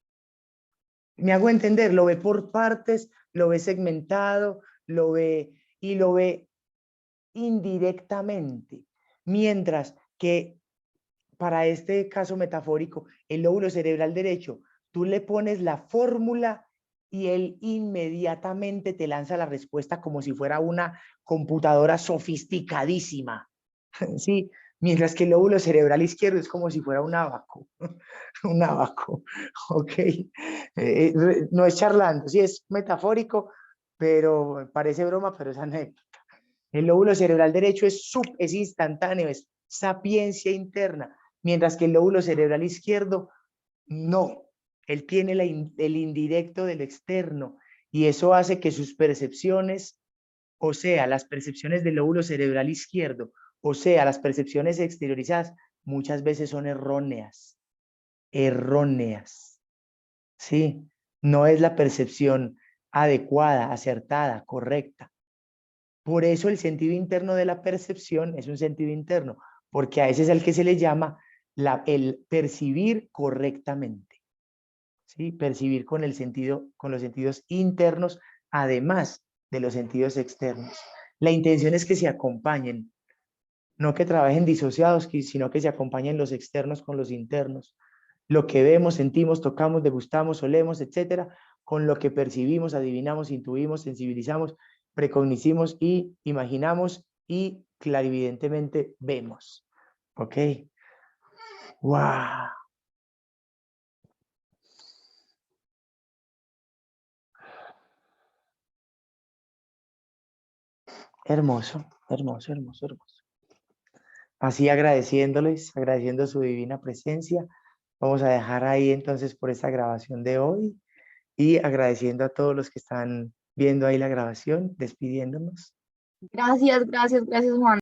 Me hago entender, lo ve por partes, lo ve segmentado, lo ve indirectamente, mientras que para este caso metafórico, el lóbulo cerebral derecho, tú le pones la fórmula y él inmediatamente te lanza la respuesta como si fuera una computadora sofisticadísima, ¿sí? Mientras que el lóbulo cerebral izquierdo es como si fuera un abaco, un abaco, ¿ok? No es charlando, sí es metafórico, pero parece broma, pero es anécdota. El lóbulo cerebral derecho es instantáneo, es sapiencia interna, mientras que el lóbulo cerebral izquierdo no. Él tiene el indirecto del externo y eso hace que sus percepciones, o sea, las percepciones del lóbulo cerebral izquierdo, o sea, las percepciones exteriorizadas, muchas veces son erróneas, erróneas, ¿sí? No es la percepción adecuada, acertada, correcta. Por eso el sentido interno de la percepción es un sentido interno, porque a ese es el que se le llama el percibir correctamente. ¿Sí? Percibir con el sentido, con los sentidos internos, además de los sentidos externos. La intención es que se acompañen, no que trabajen disociados, sino que se acompañen los externos con los internos. Lo que vemos, sentimos, tocamos, degustamos, olemos, etcétera, con lo que percibimos, adivinamos, intuimos, sensibilizamos, precognicimos y imaginamos y clarividentemente vemos. ¿Ok? ¡Wow! Hermoso, hermoso, hermoso, hermoso. Así agradeciéndoles, agradeciendo su divina presencia. Vamos a dejar ahí entonces por esta grabación de hoy y agradeciendo a todos los que están viendo ahí la grabación, despidiéndonos. Gracias, Juan.